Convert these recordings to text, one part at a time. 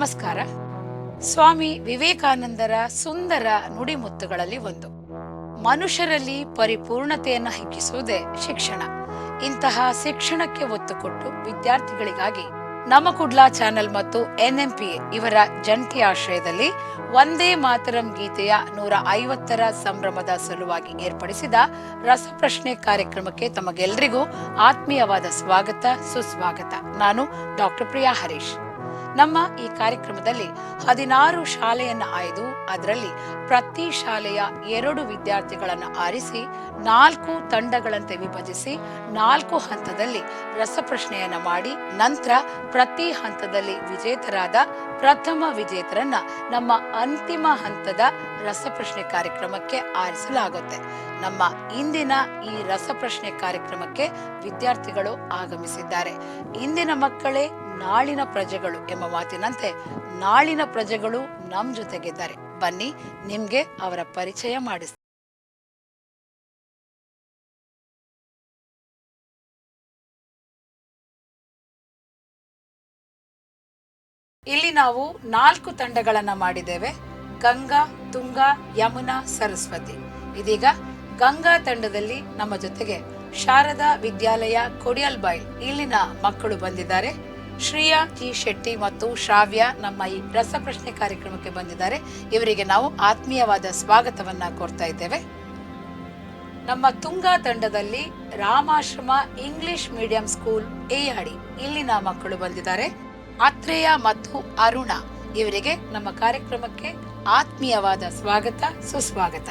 ನಮಸ್ಕಾರ. ಸ್ವಾಮಿ ವಿವೇಕಾನಂದರ ಸುಂದರ ನುಡಿಮುತ್ತುಗಳಲ್ಲಿ ಒಂದು, ಮನುಷ್ಯರಲ್ಲಿ ಪರಿಪೂರ್ಣತೆಯನ್ನು ಹೆಚ್ಚಿಸುವುದೇ ಶಿಕ್ಷಣ. ಇಂತಹ ಶಿಕ್ಷಣಕ್ಕೆ ಒತ್ತು ಕೊಟ್ಟು ವಿದ್ಯಾರ್ಥಿಗಳಿಗಾಗಿ ನಮ್ಮ ಕುಡ್ಲಾ ಚಾನೆಲ್ ಮತ್ತು NMPA ಇವರ ಜಂಟಿ ಆಶ್ರಯದಲ್ಲಿ ವಂದೇ ಮಾತರಂ ಗೀತೆಯ 150ರ ಸಂಭ್ರಮದ ಸಲುವಾಗಿ ಏರ್ಪಡಿಸಿದ ರಸಪ್ರಶ್ನೆ ಕಾರ್ಯಕ್ರಮಕ್ಕೆ ತಮಗೆಲ್ಲರಿಗೂ ಆತ್ಮೀಯವಾದ ಸ್ವಾಗತ, ಸುಸ್ವಾಗತ. ನಾನು ಡಾಕ್ಟರ್ ಪ್ರಿಯಾ ಹರೀಶ್. ನಮ್ಮ ಈ ಕಾರ್ಯಕ್ರಮದಲ್ಲಿ 16 ಶಾಲೆಯನ್ನು ಆಯ್ದು ಅದರಲ್ಲಿ ಪ್ರತಿ ಶಾಲೆಯ 2 ವಿದ್ಯಾರ್ಥಿಗಳನ್ನು ಆರಿಸಿ 4 ತಂಡಗಳಂತೆ ವಿಭಜಿಸಿ 4 ಹಂತದಲ್ಲಿ ರಸಪ್ರಶ್ನೆಯನ್ನ ಮಾಡಿ ನಂತರ ಪ್ರತಿ ಹಂತದಲ್ಲಿ ವಿಜೇತರಾದ ಪ್ರಥಮ ವಿಜೇತರನ್ನ ನಮ್ಮ ಅಂತಿಮ ಹಂತದ ರಸಪ್ರಶ್ನೆ ಕಾರ್ಯಕ್ರಮಕ್ಕೆ ಆರಿಸಲಾಗುತ್ತೆ. ನಮ್ಮ ಇಂದಿನ ಈ ರಸಪ್ರಶ್ನೆ ಕಾರ್ಯಕ್ರಮಕ್ಕೆ ವಿದ್ಯಾರ್ಥಿಗಳು ಆಗಮಿಸಿದ್ದಾರೆ. ಇಂದಿನ ಮಕ್ಕಳೇ ನಾಳಿನ ಪ್ರಜೆಗಳು ಎಂಬ ಮಾತಿನಂತೆ ನಾಳಿನ ಪ್ರಜೆಗಳು ನಮ್ ಜೊತೆಗಿದ್ದಾರೆ. ಬನ್ನಿ ನಿಮ್ಗೆ ಅವರ ಪರಿಚಯ ಮಾಡಿಸ್ತೀನಿ. ಇಲ್ಲಿ ನಾವು 4 ತಂಡಗಳನ್ನ ಮಾಡಿದ್ದೇವೆ: ಗಂಗಾ, ತುಂಗಾ, ಯಮುನಾ, ಸರಸ್ವತಿ. ಇದೀಗ ಗಂಗಾ ತಂಡದಲ್ಲಿ ನಮ್ಮ ಜೊತೆಗೆ ಶಾರದಾ ವಿದ್ಯಾಲಯ ಕೊಡಿಯಲ್ಬೈಲ್ ಇಲ್ಲಿನ ಮಕ್ಕಳು ಬಂದಿದ್ದಾರೆ. ಶ್ರೀಯಾ ಜಿ ಶೆಟ್ಟಿ ಮತ್ತು ಶ್ರಾವ್ಯ ನಮ್ಮ ಈ ರಸಪ್ರಶ್ನೆ ಕಾರ್ಯಕ್ರಮಕ್ಕೆ ಬಂದಿದ್ದಾರೆ. ಇವರಿಗೆ ನಾವು ಆತ್ಮೀಯವಾದ ಸ್ವಾಗತವನ್ನ ಕೋರ್ತಾ ಇದ್ದೇವೆ. ನಮ್ಮ ತುಂಗಾ ತಂಡದಲ್ಲಿ ರಾಮಾಶ್ರಮ ಇಂಗ್ಲಿಷ್ ಮೀಡಿಯಂ ಸ್ಕೂಲ್ ಏಯಾಡಿ ಇಲ್ಲಿನ ಮಕ್ಕಳು ಬಂದಿದ್ದಾರೆ. ಆತ್ರೇಯ ಮತ್ತು ಅರುಣ ಇವರಿಗೆ ನಮ್ಮ ಕಾರ್ಯಕ್ರಮಕ್ಕೆ ಆತ್ಮೀಯವಾದ ಸ್ವಾಗತ, ಸುಸ್ವಾಗತ.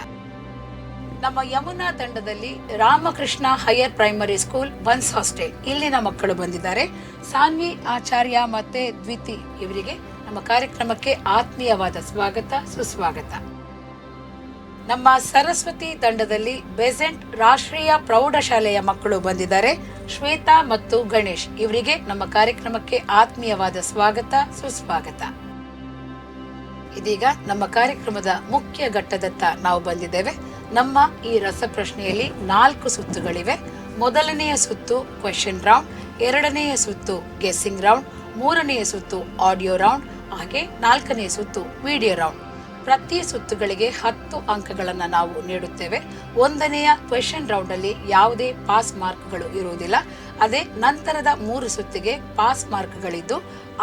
ನಮ್ಮ ಯಮುನಾ ತಂಡದಲ್ಲಿ Ramakrishna higher primary school buns hostel ಇಲ್ಲಿನ ಮಕ್ಕಳು ಬಂದಿದ್ದಾರೆ. ಸಾನ್ವಿ ಆಚಾರ್ಯ ಮತ್ತೆ ದ್ವಿತಿ ಇವರಿಗೆ ನಮ್ಮ ಕಾರ್ಯಕ್ರಮಕ್ಕೆ ಆತ್ಮೀಯವಾದ ಸ್ವಾಗತ, ಸುಸ್ವಾಗತ. ನಮ್ಮ ಸರಸ್ವತಿ ತಂಡದಲ್ಲಿ ಬೆಸೆಂಟ್ ರಾಷ್ಟ್ರೀಯ ಪ್ರೌಢಶಾಲೆಯ ಮಕ್ಕಳು ಬಂದಿದ್ದಾರೆ. ಶ್ವೇತಾ ಮತ್ತು ಗಣೇಶ್ ಇವರಿಗೆ ನಮ್ಮ ಕಾರ್ಯಕ್ರಮಕ್ಕೆ ಆತ್ಮೀಯವಾದ ಸ್ವಾಗತ, ಸುಸ್ವಾಗತ. ಇದೀಗ ನಮ್ಮ ಕಾರ್ಯಕ್ರಮದ ಮುಖ್ಯ ಘಟ್ಟದತ್ತ ನಾವು ಬಂದಿದ್ದೇವೆ. ನಮ್ಮ ಈ ರಸಪ್ರಶ್ನೆಯಲ್ಲಿ 4 ಸುತ್ತುಗಳಿವೆ. ಮೊದಲನೆಯ ಸುತ್ತು ಕ್ವೆಶ್ಚನ್ ರೌಂಡ್, 2ನೆಯ ಸುತ್ತು ಗೆಸ್ಸಿಂಗ್ ರೌಂಡ್, 3ನೆಯ ಸುತ್ತು ಆಡಿಯೋ ರೌಂಡ್, ಹಾಗೆ 4ನೇ ಸುತ್ತು ವಿಡಿಯೋ ರೌಂಡ್. ಪ್ರತಿ ಸುತ್ತುಗಳಿಗೆ 10 ಅಂಕಗಳನ್ನು ನಾವು ನೀಡುತ್ತೇವೆ. 1ನೆಯ ಕ್ವೆಶ್ಚನ್ ರೌಂಡ್ ಅಲ್ಲಿ ಯಾವುದೇ ಪಾಸ್ ಮಾರ್ಕ್ಗಳು ಇರುವುದಿಲ್ಲ. ಅದೇ ನಂತರದ 3 ಸುತ್ತಿಗೆ ಪಾಸ್ ಮಾರ್ಕ್ಗಳಿದ್ದು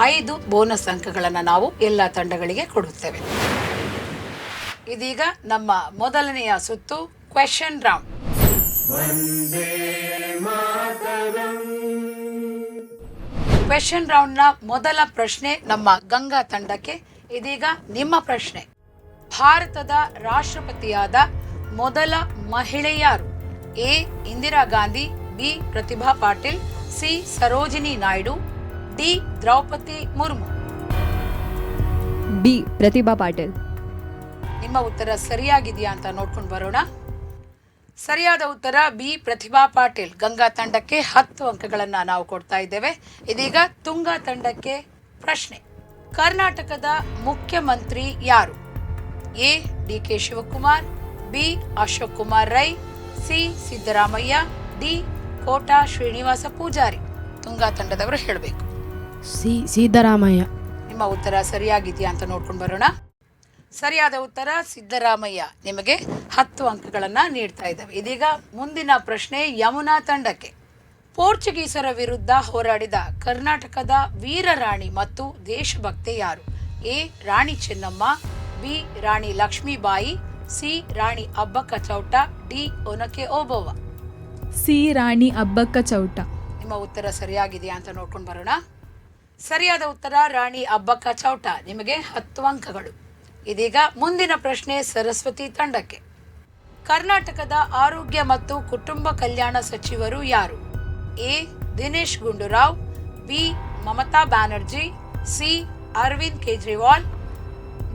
5 ಬೋನಸ್ ಅಂಕಗಳನ್ನು ನಾವು ಎಲ್ಲ ತಂಡಗಳಿಗೆ ಕೊಡುತ್ತೇವೆ. ಇದೀಗ ನಮ್ಮ ಮೊದಲನೆಯ ಸುತ್ತು ಕ್ವೆಶ್ಚನ್ ರೌಂಡ್. ಕ್ವೆಶ್ಚನ್ ರೌಂಡ್ ನ ಮೊದಲ ಪ್ರಶ್ನೆ ನಮ್ಮ ಗಂಗಾ ತಂಡಕ್ಕೆ. ಇದೀಗ ನಿಮ್ಮ ಪ್ರಶ್ನೆ: ಭಾರತದ ರಾಷ್ಟ್ರಪತಿಯಾದ ಮೊದಲ ಮಹಿಳೆ ಯಾರು? A Indira Gandhi, B Pratibha Patil, C Sarojini Naidu, D Draupadi Murmu. B Pratibha Patil. ನಿಮ್ಮ ಉತ್ತರ ಸರಿಯಾಗಿದೆಯಾ ಅಂತ ನೋಡ್ಕೊಂಡು ಬರೋಣ. ಸರಿಯಾದ ಉತ್ತರ ಬಿ ಪ್ರತಿಭಾ ಪಾಟೀಲ್. ಗಂಗಾ ತಂಡಕ್ಕೆ 10 ಅಂಕಗಳನ್ನ ನಾವು ಕೊಡ್ತಾ ಇದ್ದೇವೆ. ಇದೀಗ ತುಂಗಾ ತಂಡಕ್ಕೆ ಪ್ರಶ್ನೆ: ಕರ್ನಾಟಕದ ಮುಖ್ಯಮಂತ್ರಿ ಯಾರು? A DK Shivakumar, B Ashok Kumar Rai, C Siddaramaiah, D Kota Srinivasa Poojary. Tunga ತಂಡದವರು ಹೇಳಬೇಕು. ಸಿ ಸಿದ್ದರಾಮಯ್ಯ. ನಿಮ್ಮ ಉತ್ತರ ಸರಿಯಾಗಿದೆಯಾ ಅಂತ ನೋಡ್ಕೊಂಡು ಬರೋಣ. ಸರಿಯಾದ ಉತ್ತರ ಸಿದ್ದರಾಮಯ್ಯ. ನಿಮಗೆ 10 ಅಂಕಗಳನ್ನ ನೀಡ್ತಾ ಇದ್ದೇವೆ. ಇದೀಗ ಮುಂದಿನ ಪ್ರಶ್ನೆ ಯಮುನಾ ತಂಡಕ್ಕೆ. ಪೋರ್ಚುಗೀಸರ ವಿರುದ್ಧ ಹೋರಾಡಿದ ಕರ್ನಾಟಕದ ವೀರರಾಣಿ ಮತ್ತು ದೇಶಭಕ್ತೆ ಯಾರು? A Rani Chennamma, B Rani Lakshmibai, C Rani Abbakka Chowta, D Onake Obavva. C Rani Abbakka Chowta. ನಿಮ್ಮ ಉತ್ತರ ಸರಿಯಾಗಿದೆಯಾ ಅಂತ ನೋಡ್ಕೊಂಡು ಬರೋಣ. ಸರಿಯಾದ ಉತ್ತರ ರಾಣಿ ಅಬ್ಬಕ್ಕ ಚೌಟ. ನಿಮಗೆ 10 ಅಂಕಗಳು. ಇದೀಗ ಮುಂದಿನ ಪ್ರಶ್ನೆ ಸರಸ್ವತಿ ತಂಡಕ್ಕೆ. ಕರ್ನಾಟಕದ ಆರೋಗ್ಯ ಮತ್ತು ಕುಟುಂಬ ಕಲ್ಯಾಣ ಸಚಿವರು ಯಾರು? A Dinesh Gundu Rao, B Mamata Banerjee, C Arvind Kejriwal,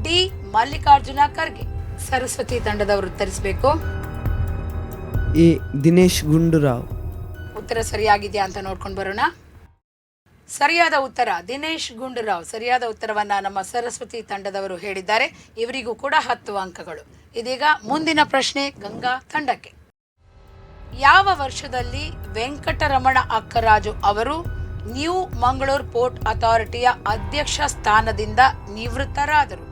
D Mallikarjun Kharge. Saraswati ತಂಡದವರು ಉತ್ತರಿಸಬೇಕು. ಎ ದಿನೇಶ್ ಗುಂಡೂರಾವ್. ಉತ್ತರ ಸರಿಯಾಗಿದೆಯಾ ಅಂತ ನೋಡ್ಕೊಂಡು ಬರೋಣ. ಸರಿಯಾದ ಉತ್ತರ ದಿನೇಶ್ ಗುಂಡೂರಾವ್. ಸರಿಯಾದ ಉತ್ತರವನ್ನ ನಮ್ಮ ಸರಸ್ವತಿ ತಂಡದವರು ಹೇಳಿದ್ದಾರೆ. ಇವರಿಗೂ ಕೂಡ 10 ಅಂಕಗಳು. ಇದೀಗ ಮುಂದಿನ ಪ್ರಶ್ನೆ ಗಂಗಾ ತಂಡಕ್ಕೆ. ಯಾವ ವರ್ಷದಲ್ಲಿ ವೆಂಕಟರಮಣ ಅಕ್ಕರಾಜು ಅವರು ನ್ಯೂ ಮಂಗಳೂರು ಪೋರ್ಟ್ ಅಥಾರಿಟಿಯ ಅಧ್ಯಕ್ಷ ಸ್ಥಾನದಿಂದ ನಿವೃತ್ತರಾದರು?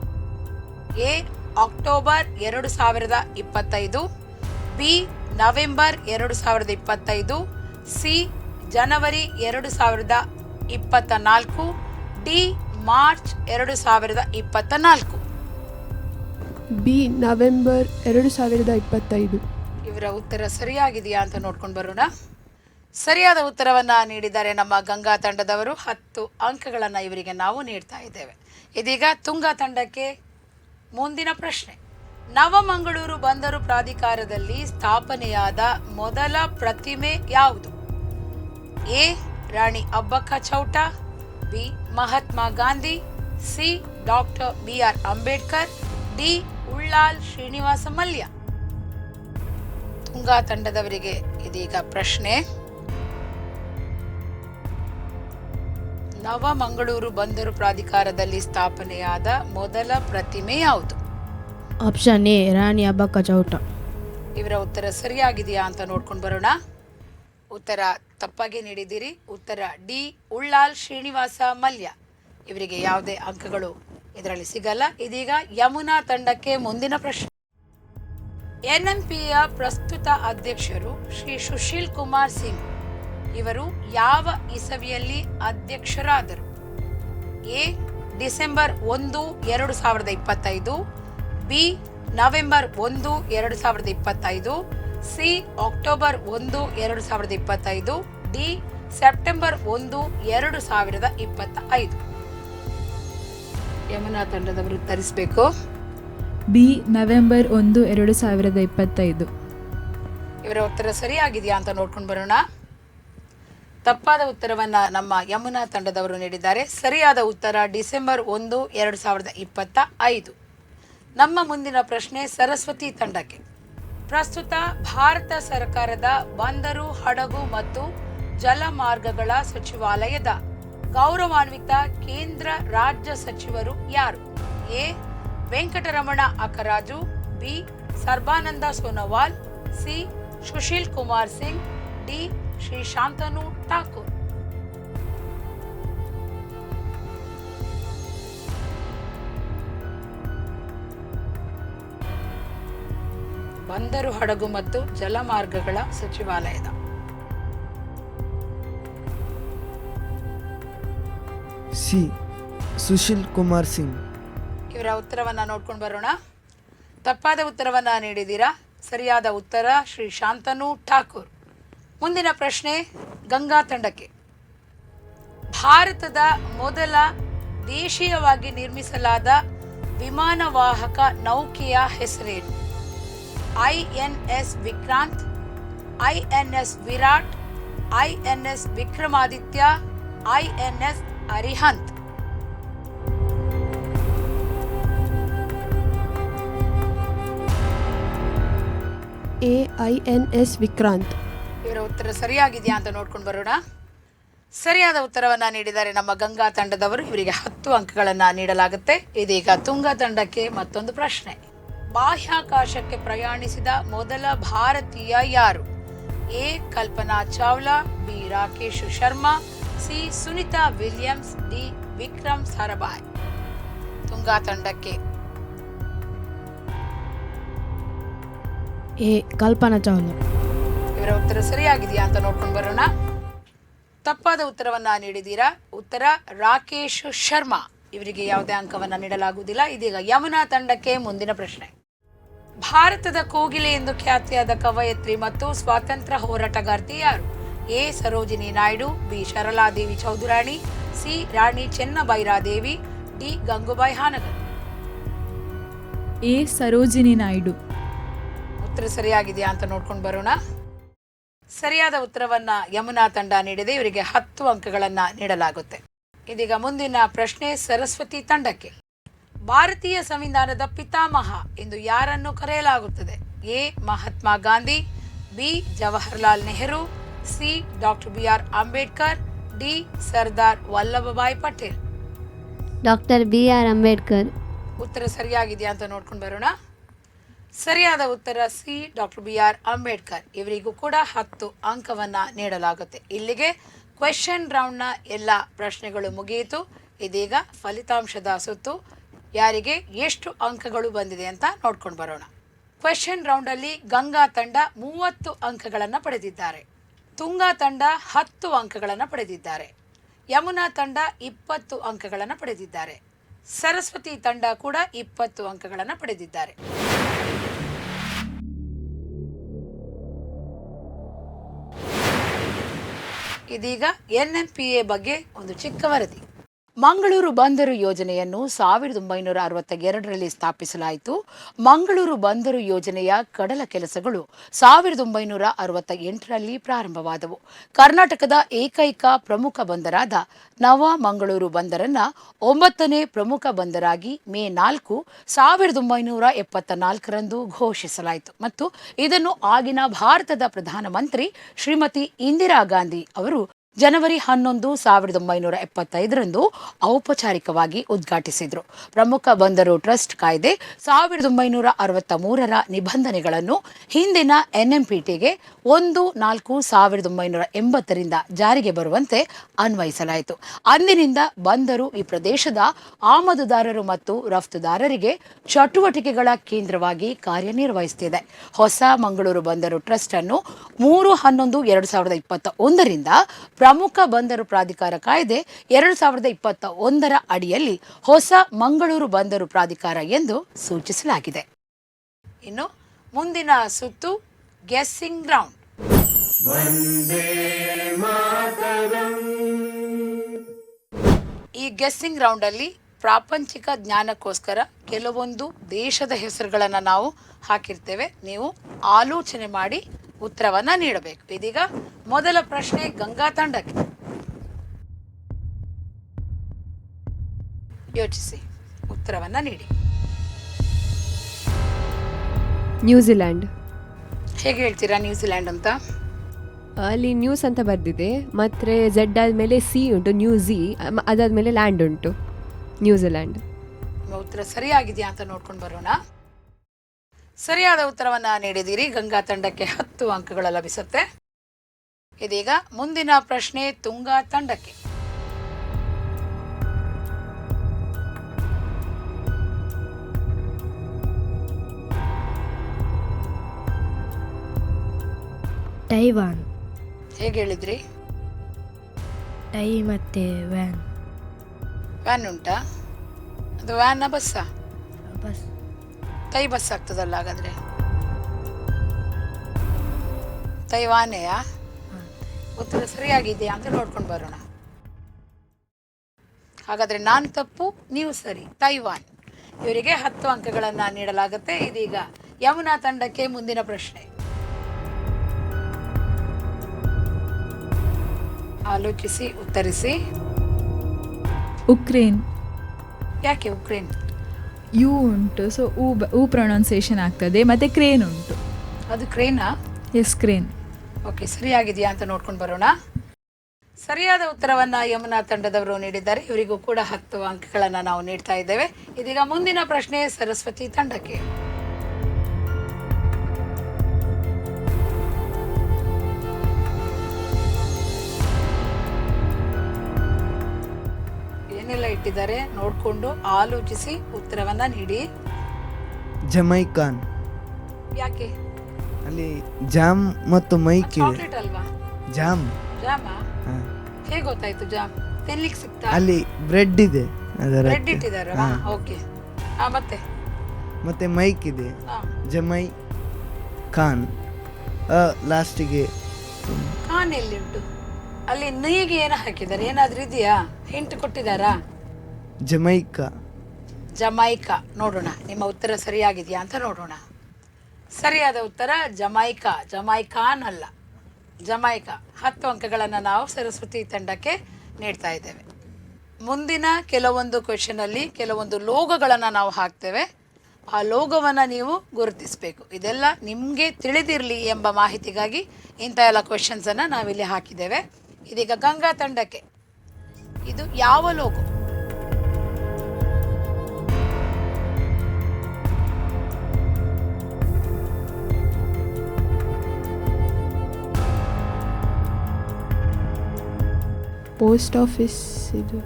A. October 2025, B. November 2025, C. ಜನವರಿ 2024, ಡಿ. ಮಾರ್ಚ್ 2024. ಬಿ. ನವೆಂಬರ್ 2025. ಇವರ ಉತ್ತರ ಸರಿಯಾಗಿದೆಯಾ ಅಂತ ನೋಡ್ಕೊಂಡು ಬರೋಣ. ಸರಿಯಾದ ಉತ್ತರವನ್ನ ನೀಡಿದ್ದಾರೆ ನಮ್ಮ ಗಂಗಾ ತಂಡದವರು. 10 ಅಂಕಗಳನ್ನು ಇವರಿಗೆ ನಾವು ನೀಡ್ತಾ ಇದ್ದೇವೆ. ಇದೀಗ ತುಂಗಾ ತಂಡಕ್ಕೆ ಮುಂದಿನ ಪ್ರಶ್ನೆ. ನವಮಂಗಳೂರು ಬಂದರು ಪ್ರಾಧಿಕಾರದಲ್ಲಿ ಸ್ಥಾಪನೆಯಾದ ಮೊದಲ ಪ್ರತಿಮೆ ಯಾವುದು? A. Rani Abbakka Chowta, B. Mahatma Gandhi, C. Doctor BR Ambedkar, D. Ullal Srinivasa Mallya. Tunga ತಂಡದವರಿಗೆ ಇದೀಗ ಪ್ರಶ್ನೆ. ನವಮಂಗಳೂರು ಬಂದರು ಪ್ರಾಧಿಕಾರದಲ್ಲಿ ಸ್ಥಾಪನೆಯಾದ ಮೊದಲ ಪ್ರತಿಮೆ ಯಾವುದು? Option A Rani Abbakka Chowta. ಇವರ ಉತ್ತರ ಸರಿಯಾಗಿದೆಯಾ ಅಂತ ನೋಡ್ಕೊಂಡು ಬರೋಣ. ಉತ್ತರ ತಪ್ಪಾಗಿ ನೀಡಿದ್ದೀರಿ. ಉತ್ತರ ಡಿ. ಉಳ್ಳಾಲ್ ಶ್ರೀನಿವಾಸ ಮಲ್ಯ. ಇವರಿಗೆ ಯಾವುದೇ ಅಂಕಗಳು ಇದರಲ್ಲಿ ಸಿಗಲ್ಲ. ಇದೀಗ ಯಮುನಾ ತಂಡಕ್ಕೆ ಮುಂದಿನ ಪ್ರಶ್ನೆ. NMPಯ ಪ್ರಸ್ತುತ ಅಧ್ಯಕ್ಷರು ಶ್ರೀ ಸುಶೀಲ್ ಕುಮಾರ್ ಸಿಂಗ್. ಇವರು ಯಾವ ಇಸವಿಯಲ್ಲಿ ಅಧ್ಯಕ್ಷರಾದರು? A. December 1, 2025, B. November 1, 2025, C. October 1, 2025, D. September 1, 2025. Yamuna ತಂಡದವರು ಉತ್ತರಿಸಬೇಕು. ಬಿ. ನವೆಂಬರ್ 1, 2025. ಇವರ ಉತ್ತರ ಸರಿಯಾಗಿದೆಯಾ ಅಂತ ನೋಡ್ಕೊಂಡು ಬರೋಣ. ತಪ್ಪಾದ ಉತ್ತರವನ್ನ ನಮ್ಮ ಯಮುನಾ ತಂಡದವರು ನೀಡಿದ್ದಾರೆ. ಸರಿಯಾದ ಉತ್ತರ ಡಿಸೆಂಬರ್ 1, 2025. ನಮ್ಮ ಮುಂದಿನ ಪ್ರಶ್ನೆ ಸರಸ್ವತಿ ತಂಡಕ್ಕೆ. ಪ್ರಸ್ತುತ ಭಾರತ ಸರ್ಕಾರದ ಬಂದರು, ಹಡಗು ಮತ್ತು ಜಲಮಾರ್ಗಗಳ ಸಚಿವಾಲಯದ ಗೌರವಾನ್ವಿತ ಕೇಂದ್ರ ರಾಜ್ಯ ಸಚಿವರು ಯಾರು? A. Venkataramana Akkaraju, B. Sarbananda Sonowal, C. Sushil Kumar Singh, D. Shri Shantanu Thakur. ಬಂದರು, ಹಡಗು ಮತ್ತು ಜಲಮಾರ್ಗಗಳ ಸಚಿವಾಲಯದ ಸಿ. ಸುಶೀಲ್ ಕುಮಾರ್ ಸಿಂಗ್. ಇವರ ಉತ್ತರವನ್ನ ನೋಡ್ಕೊಂಡು ಬರೋಣ. ತಪ್ಪಾದ ಉತ್ತರವನ್ನ ನೀಡಿದ್ದೀರಾ. ಸರಿಯಾದ ಉತ್ತರ ಶ್ರೀ ಶಾಂತನು ಠಾಕೂರ್. ಮುಂದಿನ ಪ್ರಶ್ನೆ ಗಂಗಾ ತಂಡಕ್ಕೆ. ಭಾರತದ ಮೊದಲ ದೇಶೀಯವಾಗಿ ನಿರ್ಮಿಸಲಾದ ವಿಮಾನವಾಹಕ ನೌಕೆಯ ಹೆಸರೇನು? INS Vikrant, INS Virat, INS Vikramaditya, INS Arihant. A. INS Vikrant. ಇವರ ಉತ್ತರ ಸರಿಯಾಗಿದೆಯಾ ಅಂತ ನೋಡ್ಕೊಂಡು ಬರೋಣ. ಸರಿಯಾದ ಉತ್ತರವನ್ನ ನೀಡಿದ್ದಾರೆ ನಮ್ಮ ಗಂಗಾ ತಂಡದವರು. ಇವರಿಗೆ 10 ಅಂಕಗಳನ್ನ ನೀಡಲಾಗುತ್ತೆ. ಇದೀಗ ತುಂಗಾ ತಂಡಕ್ಕೆ ಮತ್ತೊಂದು ಪ್ರಶ್ನೆ. ಬಾಹ್ಯಾಕಾಶಕ್ಕೆ ಪ್ರಯಾಣಿಸಿದ ಮೊದಲ ಭಾರತೀಯ ಯಾರು? A. Kalpana Chawla, B. Rakesh Sharma, C. Sunita Williams, D. Vikram Sarabhai. Tunga ತಂಡಕ್ಕೆ ಎ. ಕಲ್ಪನಾ ಚಾವ್ಲಾ. ಇವರ ಉತ್ತರ ಸರಿಯಾಗಿದೆಯಾ ಅಂತ ನೋಡ್ಕೊಂಡು ಬರೋಣ. ತಪ್ಪಾದ ಉತ್ತರವನ್ನ ನೀಡಿದ್ದೀರಾ. ಉತ್ತರ ರಾಕೇಶ್ ಶರ್ಮಾ. ಇವರಿಗೆ ಯಾವುದೇ ಅಂಕವನ್ನ ನೀಡಲಾಗುವುದಿಲ್ಲ. ಇದೀಗ ಯಮುನಾ ತಂಡಕ್ಕೆ ಮುಂದಿನ ಪ್ರಶ್ನೆ. ಭಾರತದ ಕೋಗಿಲೆ ಎಂದು ಖ್ಯಾತಿಯಾದ ಕವಯತ್ರಿ ಮತ್ತು ಸ್ವಾತಂತ್ರ್ಯ ಹೋರಾಟಗಾರ್ತಿ ಯಾರು? A. Sarojini Naidu, B. Saraladevi Chaudhurani, C. Rani Chennabairadevi, D. Gangubai Hangal. A. Sarojini Naidu. ಉತ್ತರ ಸರಿಯಾಗಿದೆಯಾ ಅಂತ ನೋಡ್ಕೊಂಡು ಬರೋಣ. ಸರಿಯಾದ ಉತ್ತರವನ್ನ ಯಮುನಾ ತಂಡ ನೀಡಿದೆ. ಇವರಿಗೆ 10 ಅಂಕಗಳನ್ನ ನೀಡಲಾಗುತ್ತೆ. ಇದೀಗ ಮುಂದಿನ ಪ್ರಶ್ನೆ ಸರಸ್ವತಿ ತಂಡಕ್ಕೆ. ಭಾರತೀಯ ಸಂವಿಧಾನದ ಪಿತಾಮಹ ಎಂದು ಯಾರನ್ನು ಕರೆಯಲಾಗುತ್ತದೆ? A. Mahatma Gandhi, B. Jawaharlal Nehru, C. Doctor BR Ambedkar, D. Sardar Vallabhbhai Patel. Doctor BR Ambedkar. ಉತ್ತರ ಸರಿಯಾಗಿದೆಯಾ ಅಂತ ನೋಡ್ಕೊಂಡು ಬರೋಣ. ಸರಿಯಾದ ಉತ್ತರ ಸಿ. Doctor BR Ambedkar. ಇವರಿಗೂ ಕೂಡ 10 ಅಂಕವನ್ನ ನೀಡಲಾಗುತ್ತೆ. ಇಲ್ಲಿಗೆ ಕ್ವೆಶ್ಚನ್ ರೌಂಡ್ನ ಎಲ್ಲ ಪ್ರಶ್ನೆಗಳು ಮುಗಿಯಿತು. ಇದೀಗ ಫಲಿತಾಂಶದ ಸುತ್ತು. ಯಾರಿಗೆ ಎಷ್ಟು ಅಂಕಗಳು ಬಂದಿದೆ ಅಂತ ನೋಡ್ಕೊಂಡು ಬರೋಣ. ಕ್ವೆಶ್ಚನ್ ರೌಂಡಲ್ಲಿ ಗಂಗಾ ತಂಡ 30 ಅಂಕಗಳನ್ನು ಪಡೆದಿದ್ದಾರೆ. ತುಂಗಾ ತಂಡ 10 ಅಂಕಗಳನ್ನು ಪಡೆದಿದ್ದಾರೆ. ಯಮುನಾ ತಂಡ 20 ಅಂಕಗಳನ್ನು ಪಡೆದಿದ್ದಾರೆ. ಸರಸ್ವತಿ ತಂಡ ಕೂಡ 20 ಅಂಕಗಳನ್ನು ಪಡೆದಿದ್ದಾರೆ. ಇದೀಗ NMPA ಬಗ್ಗೆ ಒಂದು ಚಿಕ್ಕ ವರದಿ. ಮಂಗಳೂರು ಬಂದರು ಯೋಜನೆಯನ್ನು 1962ರಲ್ಲಿ ಸ್ಥಾಪಿಸಲಾಯಿತು. ಮಂಗಳೂರು ಬಂದರು ಯೋಜನೆಯ ಕಡಲ ಕೆಲಸಗಳು 1968ರಲ್ಲಿ ಪ್ರಾರಂಭವಾದವು. ಕರ್ನಾಟಕದ ಏಕೈಕ ಪ್ರಮುಖ ಬಂದರಾದ ನವ ಮಂಗಳೂರು ಬಂದರನ್ನ 9ನೇ ಪ್ರಮುಖ ಬಂದರಾಗಿ ಮೇ 4, 1974ರಂದು ಘೋಷಿಸಲಾಯಿತು ಮತ್ತು ಇದನ್ನು ಆಗಿನ ಭಾರತದ ಪ್ರಧಾನಮಂತ್ರಿ ಶ್ರೀಮತಿ ಇಂದಿರಾ ಗಾಂಧಿ ಅವರು ಜನವರಿ 11, 1975ರಂದು ಔಪಚಾರಿಕವಾಗಿ ಉದ್ಘಾಟಿಸಿದರು. ಪ್ರಮುಖ ಬಂದರು ಟ್ರಸ್ಟ್ ಕಾಯ್ದೆ 1963ರ ನಿಬಂಧನೆಗಳನ್ನು ಹಿಂದಿನ NMPTಗೆ 1/4/1980ರಿಂದ ಜಾರಿಗೆ ಬರುವಂತೆ ಅನ್ವಯಿಸಲಾಯಿತು. ಅಂದಿನಿಂದ ಬಂದರು ಈ ಪ್ರದೇಶದ ಆಮದುದಾರರು ಮತ್ತು ರಫ್ತುದಾರರಿಗೆ ಚಟುವಟಿಕೆಗಳ ಕೇಂದ್ರವಾಗಿ ಕಾರ್ಯನಿರ್ವಹಿಸುತ್ತಿದೆ. ಹೊಸ ಮಂಗಳೂರು ಬಂದರು ಟ್ರಸ್ಟ್ ಅನ್ನು 3/11/2021ರಿಂದ ಪ್ರಮುಖ ಬಂದರು ಪ್ರಾಧಿಕಾರ ಕಾಯ್ದೆ 2021ರ ಅಡಿಯಲ್ಲಿ ಹೊಸ ಮಂಗಳೂರು ಬಂದರು ಪ್ರಾಧಿಕಾರ ಎಂದು ಸೂಚಿಸಲಾಗಿದೆ. ಇನ್ನು ಮುಂದಿನ ಸುತ್ತು ಗೆಸ್ಸಿಂಗ್ ರೌಂಡ್. ಈ ಗೆಸ್ಸಿಂಗ್ ರೌಂಡ್ ಅಲ್ಲಿ ಪ್ರಾಪಂಚಿಕ ಜ್ಞಾನಕ್ಕೋಸ್ಕರ ಕೆಲವೊಂದು ದೇಶದ ಹೆಸರುಗಳನ್ನು ನಾವು ಹಾಕಿರ್ತೇವೆ. ನೀವು ಆಲೋಚನೆ ಮಾಡಿ ಉತ್ತರವನ್ನ ನೀಡಬೇಕು. ಇದೀಗ ಮೊದಲ ಪ್ರಶ್ನೆ ಗಂಗಾ ತಂಡಕ್ಕೆ. ಯೋಚಿಸಿ, ಉತ್ತರವನ್ನ ನೀಡಿ. ನ್ಯೂಜಿಲ್ಯಾಂಡ್. ಹೇಗೆ ಹೇಳ್ತೀರಾ ನ್ಯೂಜಿಲ್ಯಾಂಡ್ ಅಂತ? ಅಲ್ಲಿ ನ್ಯೂಸ್ ಅಂತ ಬರ್ದಿದೆ, ಮತ್ತೆ ಝೆಡ್ ಆದಮೇಲೆ ಸಿ ಉಂಟು, ನ್ಯೂಝಿ, ಅದಾದಮೇಲೆ ಲ್ಯಾಂಡ್ ಉಂಟು. ನ್ಯೂಜಿಲ್ಯಾಂಡ್. ನಿಮ್ಮ ಉತ್ತರ ಸರಿಯಾಗಿದೆಯಾ ಅಂತ ನೋಡ್ಕೊಂಡು ಬರೋಣ. ಸರಿಯಾದ ಉತ್ತರವನ್ನ ನೀಡಿದ್ದೀರಿ. ಗಂಗಾ ತಂಡಕ್ಕೆ 10 ಅಂಕಗಳು ಲಭಿಸುತ್ತೆ. ಇದೀಗ ಮುಂದಿನ ಪ್ರಶ್ನೆ ತುಂಗಾ ತಂಡಕ್ಕೆ. ಟೈವಾನ್. ಹೇಗೆ ಹೇಳಿದ್ರಿ? ಟೈ ಮತ್ತೆ ವ್ಯಾನ್. ವ್ಯಾನ್ ಉಂಟಾ? ಅದು ವ್ಯಾನ್ ಬಸ್ಸಾ? ಬಸ್. ತೈ ಬಸ್ ಆಗ್ತದಲ್ಲ ಹಾಗಾದ್ರೆ. ತೈವಾನೆಯಾ? ಉತ್ತರ ಸರಿಯಾಗಿದೆಯಾ ಅಂತ ನೋಡ್ಕೊಂಡು ಬರೋಣ. ಹಾಗಾದ್ರೆ ನಾನು ತಪ್ಪು, ನೀವು ಸರಿ. ತೈವಾನ್. ಇವರಿಗೆ 10 ಅಂಕಗಳನ್ನ ನೀಡಲಾಗುತ್ತೆ. ಇದೀಗ ಯಮುನಾ ತಂಡಕ್ಕೆ ಮುಂದಿನ ಪ್ರಶ್ನೆ. ಆಲೋಚಿಸಿ ಉತ್ತರಿಸಿ. ಉಕ್ರೇನ್. ಯಾಕೆ ಉಕ್ರೇನ್? ಯು ಉಂಟು, ಸೊ ಊ ಪ್ರೊನೌನ್ಸಿಯೇಷನ್ ಆಗ್ತದೆ. ಮತ್ತು ಕ್ರೇನ್ ಉಂಟು. ಅದು ಕ್ರೇನಾ? S, crane. ಓಕೆ, ಸರಿಯಾಗಿದೆಯಾ ಅಂತ ನೋಡ್ಕೊಂಡು ಬರೋಣ. ಸರಿಯಾದ ಉತ್ತರವನ್ನ ಯಮುನಾ ತಂಡದವರು ನೀಡಿದ್ದಾರೆ. ಇವರಿಗೂ ಕೂಡ 10 ಅಂಕಗಳನ್ನು ನಾವು ನೀಡ್ತಾ ಇದ್ದೇವೆ. ಇದೀಗ ಮುಂದಿನ ಪ್ರಶ್ನೆ ಸರಸ್ವತಿ ತಂಡಕ್ಕೆ. ಏನೆಲ್ಲ ಇಟ್ಟಿದ್ದಾರೆ ನೋಡ್ಕೊಂಡು ಆಲೋಚಿಸಿ ಉತ್ತರವನ್ನ ನೀಡಿ. ಜಮೈಕಾನ್. ಯಾಕೆ? ಅಲ್ಲಿ ಜಾಮ್ ಮತ್ತು ಮೈಕ್ ಇದೆ. ಚಾಕ್ಲೇಟ್ ಅಲ್ವಾ? ಜಾಮ್. ಜಾಮಾ? ಹೇಗೆ ಗೊತ್ತಾಯ್ತು ಜಾಮ್? ತಿನ್ಲಿಕ್ಕೆ ಸಿಗ್ತಾ? ಅಲ್ಲಿ ಬ್ರೆಡ್ ಇದೆ. ಅದರ ಬ್ರೆಡ್ ಇಟ್ಟಿದ್ದಾರೆ. ಓಕೆ, ಮತ್ತೆ ಮೈಕ್ ಇದೆ. ಜಮೈ ಖಾನ್. ಲಾಸ್ಟಿಗೆ ಖಾನ್ ಎಲ್ಲಿ ಉಂಟು? ಅಲ್ಲಿ ನೀಗೆ ಏನು ಹಾಕಿದ್ದಾರೆ? ಏನಾದ್ರೂ ಇದೆಯಾ? ಹಿಂಟ್ ಕೊಟ್ಟಿದ್ದಾರಾ? ಜಮೈಕಾ. ಜಮೈಕಾ. ನೋಡೋಣ ನಿಮ್ಮ ಉತ್ತರ ಸರಿಯಾಗಿದೆಯಾ ಅಂತ ನೋಡೋಣ. ಸರಿಯಾದ ಉತ್ತರ ಜಮೈಕಾ. ಜಮೈಕಾನ್ ಅಲ್ಲ, ಜಮೈಕಾ. 10 ಅಂಕಗಳನ್ನು ನಾವು ಸರಸ್ವತಿ ತಂಡಕ್ಕೆ ನೀಡ್ತಾ ಇದ್ದೇವೆ. ಮುಂದಿನ ಕೆಲವೊಂದು ಕ್ವೆಶ್ಚನಲ್ಲಿ ಕೆಲವೊಂದು ಲೋಗೋಗಳನ್ನು ನಾವು ಹಾಕ್ತೇವೆ. ಆ ಲೋಗೋವನ್ನು ನೀವು ಗುರುತಿಸಬೇಕು. ಇದೆಲ್ಲ ನಿಮಗೆ ತಿಳಿದಿರಲಿ ಎಂಬ ಮಾಹಿತಿಗಾಗಿ ಇಂಥ ಎಲ್ಲ ಕ್ವೆಶ್ಚನ್ಸನ್ನು ನಾವಿಲ್ಲಿ ಹಾಕಿದ್ದೇವೆ. ಇದೀಗ ಗಂಗಾ ತಂಡಕ್ಕೆ. ಇದು ಯಾವ ಲೋಗೋ? ಪೋಸ್ಟ್ ಆಫೀಸ್ ಇದು.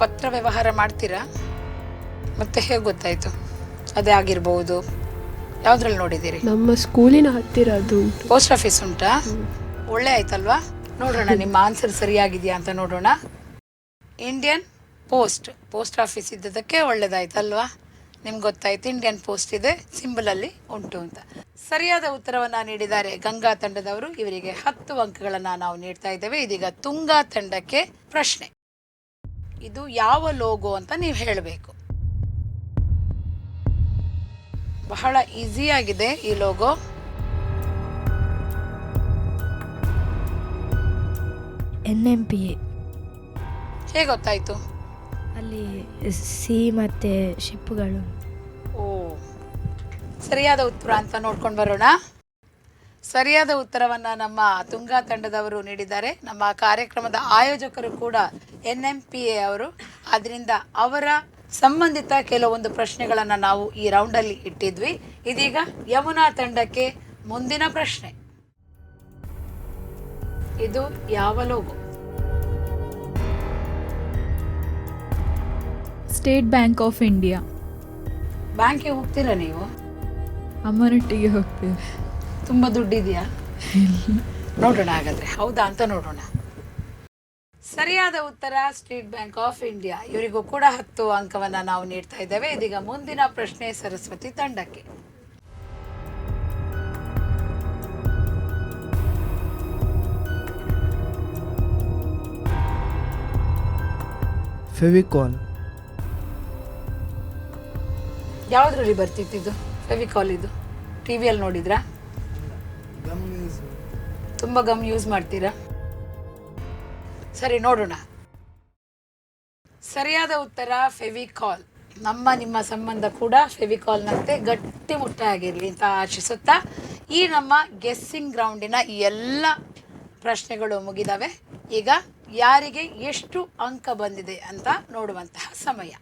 ಪತ್ರ ವ್ಯವಹಾರ ಮಾಡ್ತೀರಾ? ಮತ್ತೆ ಹೇಗೆ ಗೊತ್ತಾಯಿತು? ಅದೇ ಆಗಿರ್ಬೋದು. ಯಾವುದ್ರಲ್ಲಿ ನೋಡಿದ್ದೀರಿ? ನಮ್ಮ ಸ್ಕೂಲಿನ ಹತ್ತಿರ ಅದು ಉಂಟು. ಪೋಸ್ಟ್ ಆಫೀಸ್ ಉಂಟಾ? ಒಳ್ಳೆ ಆಯ್ತಲ್ವಾ? ನೋಡೋಣ ನಿಮ್ಮ ಆನ್ಸರ್ ಸರಿಯಾಗಿದೆಯಾ ಅಂತ ನೋಡೋಣ. ಇಂಡಿಯನ್ ಪೋಸ್ಟ್ ಆಫೀಸ್ ಇದ್ದದಕ್ಕೆ ಒಳ್ಳೇದಾಯ್ತಲ್ವಾ? ನಿಮ್ಗೆ ಗೊತ್ತಾಯ್ತು ಇಂಡಿಯನ್ ಪೋಸ್ಟ್ ಇದೆ, ಸಿಂಬಲಲ್ಲಿ ಉಂಟು ಅಂತ. ಸರಿಯಾದ ಉತ್ತರವನ್ನು ನೀಡಿದ್ದಾರೆ ಗಂಗಾ ತಂಡದವರು. ಇವರಿಗೆ 10 ಅಂಕಗಳನ್ನು ನಾವು ನೀಡ್ತಾ ಇದ್ದೇವೆ. ಇದೀಗ ತುಂಗಾ ತಂಡಕ್ಕೆ ಪ್ರಶ್ನೆ. ಇದು ಯಾವ ಲೋಗೋ ಅಂತ ನೀವು ಹೇಳಬೇಕು. ಬಹಳ ಈಸಿಯಾಗಿದೆ ಈ ಲೋಗೋ. NMPA. ಹೇಗೆ ಗೊತ್ತಾಯ್ತು? ಅಲ್ಲಿ ಸಿ ಮತ್ತು ಶಿಪ್ಗಳು. ಓ, ಸರಿಯಾದ ಉತ್ತರ ಅಂತ ನೋಡ್ಕೊಂಡು ಬರೋಣ. ಸರಿಯಾದ ಉತ್ತರವನ್ನು ನಮ್ಮ ತುಂಗಾ ತಂಡದವರು ನೀಡಿದ್ದಾರೆ. ನಮ್ಮ ಕಾರ್ಯಕ್ರಮದ ಆಯೋಜಕರು ಕೂಡ NMPA ಅವರು. ಆದ್ದರಿಂದ ಅವರ ಸಂಬಂಧಿತ ಕೆಲವೊಂದು ಪ್ರಶ್ನೆಗಳನ್ನು ನಾವು ಈ ರೌಂಡಲ್ಲಿ ಇಟ್ಟಿದ್ವಿ. ಇದೀಗ ಯಮುನಾ ತಂಡಕ್ಕೆ ಮುಂದಿನ ಪ್ರಶ್ನೆ. ಇದು ಯಾವ logo? State bank of India. ಬ್ಯಾಂಕಿಗೆ ಹೋಗ್ತೀರಾ ನೀವು? ಅಮ್ಮನೊಟ್ಟಿಗೆ ಹೋಗ್ತೇವೆ. ತುಂಬ ದುಡ್ಡಿದೆಯಾ? ನೋಡೋಣ ಹಾಗಾದ್ರೆ ಹೌದಾ ಅಂತ ನೋಡೋಣ. ಸರಿಯಾದ ಉತ್ತರ ಸ್ಟೇಟ್ ಬ್ಯಾಂಕ್ ಆಫ್ ಇಂಡಿಯಾ. ಇವರಿಗೂ ಕೂಡ 10 ಅಂಕವನ್ನು ನಾವು ನೀಡ್ತಾ ಇದ್ದೇವೆ. ಇದೀಗ ಮುಂದಿನ ಪ್ರಶ್ನೆ ಸರಸ್ವತಿ ತಂಡಕ್ಕೆ. ಫೆವಿಕಾಲ್. ಯಾವುದ್ರಲ್ಲಿ ಬರ್ತಿತ್ತು ಫೆವಿಕಾಲ್? ಇದು ಟಿವಿಯಲ್ಲಿ ನೋಡಿದ್ರಾ? ತುಂಬ ಗಮ್ ಯೂಸ್ ಮಾಡ್ತೀರಾ? ಸರಿ, ನೋಡೋಣ. ಸರಿಯಾದ ಉತ್ತರ ಫೆವಿಕಾಲ್. ನಿಮ್ಮ ಸಂಬಂಧ ಕೂಡ ಫೆವಿಕಾಲ್ನಂತೆ ಗಟ್ಟಿಮುಟ್ಟಾಗಿರಲಿ ಅಂತ ಆಶಿಸುತ್ತಾ ಈ ನಮ್ಮ ಗೆಸ್ಸಿಂಗ್ ಗ್ರೌಂಡಿನ ಈ ಎಲ್ಲ ಪ್ರಶ್ನೆಗಳು ಮುಗಿದವೆ. ಈಗ ಯಾರಿಗೆ ಎಷ್ಟು ಅಂಕ ಬಂದಿದೆ ಅಂತ ನೋಡುವಂತಹ ಸಮಯ.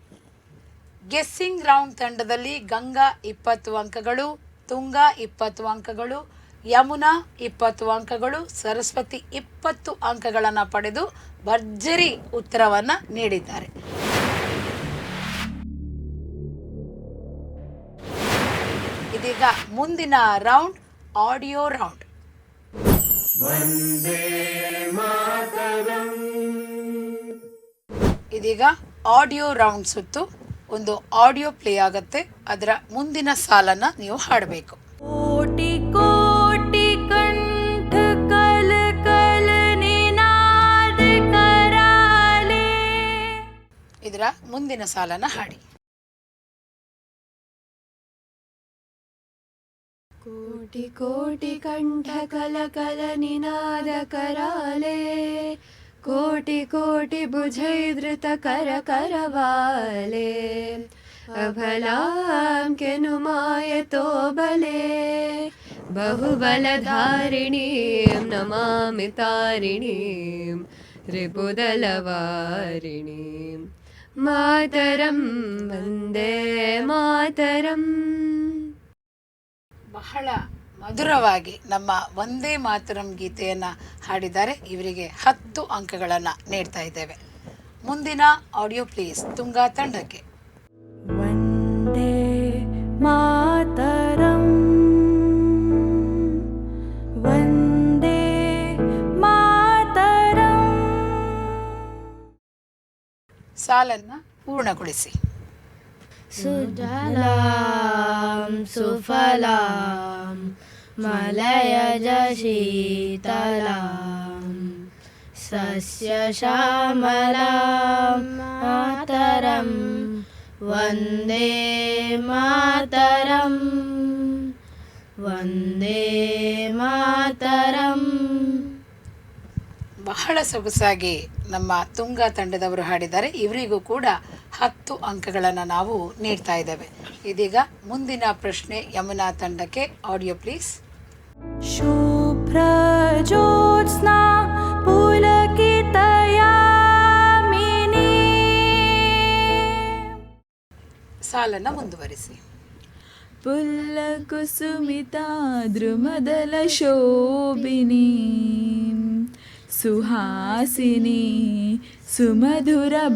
ಗೆಸ್ಸಿಂಗ್ ರೌಂಡ್ ತಂಡದಲ್ಲಿ ಗಂಗಾ 20 ಅಂಕಗಳು, ತುಂಗಾ 20 ಅಂಕಗಳು, ಯಮುನಾ 20 ಅಂಕಗಳು, ಸರಸ್ವತಿ 20 ಅಂಕಗಳನ್ನು ಪಡೆದು ಭರ್ಜರಿ ಉತ್ತರವನ್ನು ನೀಡಿದ್ದಾರೆ. ಇದೀಗ ಮುಂದಿನ ರೌಂಡ್ ಆಡಿಯೋ ರೌಂಡ್. ಇದೀಗ ಆಡಿಯೋ ರೌಂಡ್ ಸುತ್ತು ಒಂದು ಆಡಿಯೋ ಪ್ಲೇ ಆಗುತ್ತೆ. ಅದರ ಮುಂದಿನ ಸಾಲನ್ನ ನೀವು ಹಾಡಬೇಕು. ಕೋಟಿ ಕೋಟಿ ಕಂಠ ಕಲ ಕಲ ನಿನಾದ ಕರಾಲೆ. ಇದರ ಮುಂದಿನ ಸಾಲನ್ನ ಹಾಡಿ. ಕೋಟಿ ಕೋಟಿ ಕಂಠ ಕಲ ಕಲ ನಿನಾದ ಕರಾಲೆ, ಕೋಟಿ ಕೋಟಿ ಭುಜೈಧೃತ ಕರ ಕರವಾಲೆ, ಅಭಲಾಂ ಕೆನುಮಾಯತೋ ಬಲೆ, ಬಹುಬಲಧಾರಿಣೀಂ ನಮಾಮಿ ತಾರಿಣೀಂ, ರಿಪುದಲವಾರಿಣೀಂ, ಮಾತರಂ ವಂದೇ ಮಾತರಂ. ಬಹಳ ಮಧುರವಾಗಿ ನಮ್ಮ ವಂದೇ ಮಾತರಂ ಗೀತೆಯನ್ನು ಹಾಡಿದ್ದಾರೆ. ಇವರಿಗೆ 10 ಅಂಕಗಳನ್ನು ನೀಡ್ತಾ ಇದ್ದೇವೆ. ಮುಂದಿನ ಆಡಿಯೋ ಪ್ಲೀಸ್ ತುಂಗಾ ತಂಡಕ್ಕೆ. ವಂದೇ ಮಾತರಂ ವಂದೇ ಮಾತರಂ. ಸಾಲನ್ನ ಪೂರ್ಣಗೊಳಿಸಿ. ಸುಜಲಾಂ ಸುಫಲಾಂ ಮಲಯಜ ಶೀತಲಾಂ ಸಸ್ಯ ಶ್ಯಾಮಲಾಂ ಮಾತರಂ ವಂದೇ ಮಾತರಂ ವಂದೇ ಮಾತರಂ. ಬಹಳ ಸೊಗಸಾಗಿ ನಮ್ಮ ತುಂಗಾ ತಂಡದವರು ಹಾಡಿದ್ದಾರೆ. ಇವರಿಗೂ ಕೂಡ 10 ಅಂಕಗಳನ್ನು ನಾವು ನೀಡ್ತಾ ಇದ್ದೇವೆ. ಇದೀಗ ಮುಂದಿನ ಪ್ರಶ್ನೆ ಯಮುನಾ ತಂಡಕ್ಕೆ. Audio please. ಶುಭ್ರ ಜ್ಯೋತ್ಸ್ನಾ ಪುಲಕಿತಯಾಮಿನಿ. ಸಾಲನ್ನ ಮುಂದುವರಿಸಿ. ಪುಲ್ಲಕುಸುಮಿತಾ ದ್ರುಮದಲ ಶೋಭಿನಿ ಸುಹಾಸಿನಿ ಸುಮಧುರಭಾಷಿಣೀಂ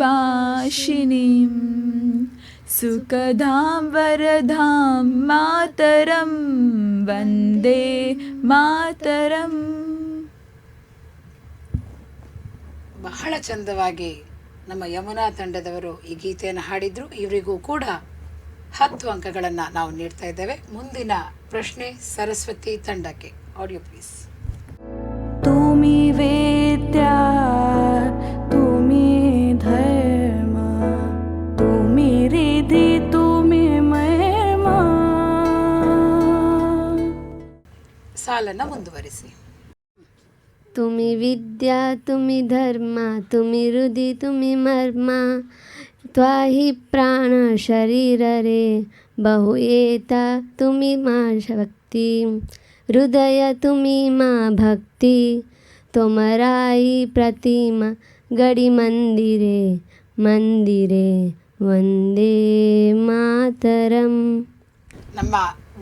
ಸುಖಧಾಂ ವರಧಾಂ ಮಾತರಂ ವಂದೇ ಮಾತರಂ. ಬಹಳ ಚಂದವಾಗಿ ನಮ್ಮ ಯಮುನಾ ತಂಡದವರು ಈ ಗೀತೆಯನ್ನು ಹಾಡಿದ್ರು. ಇವರಿಗೂ ಕೂಡ 10 ಅಂಕಗಳನ್ನು ನಾವು ನೀಡ್ತಾ ಇದ್ದೇವೆ. ಮುಂದಿನ ಪ್ರಶ್ನೆ ಸರಸ್ವತಿ ತಂಡಕ್ಕೆ. Audio please. तुमि वेद्या तुमि धर्म तुमि रिद्धि तुमि महिमा. ಸಾಲನ್ನು ಮುಂದುವರಿಸಿ. ತುಮಿ ವಿದ್ಯಾ ತುಮಿ ಧರ್ಮ ತುಮಿ ಹೃದಿ ತುಮಿ ಮರ್ಮ ತ್ವಾಹಿ ಪ್ರಾಣ ಶರೀರ ರೇ ಬಹು ಏತ ತುಮಿ ಮಾ ಶಕ್ತಿ ಹೃದಯ ತುಮಿ ಮಾ ಭಕ್ತಿ ತೊಮರಾಯಿ ಪ್ರತಿಮಾ ಗಡಿ ಮಂದಿರೆ ಮಂದಿರೆ ವಂದೇ ಮಾತರಂ. ನಮ್ಮ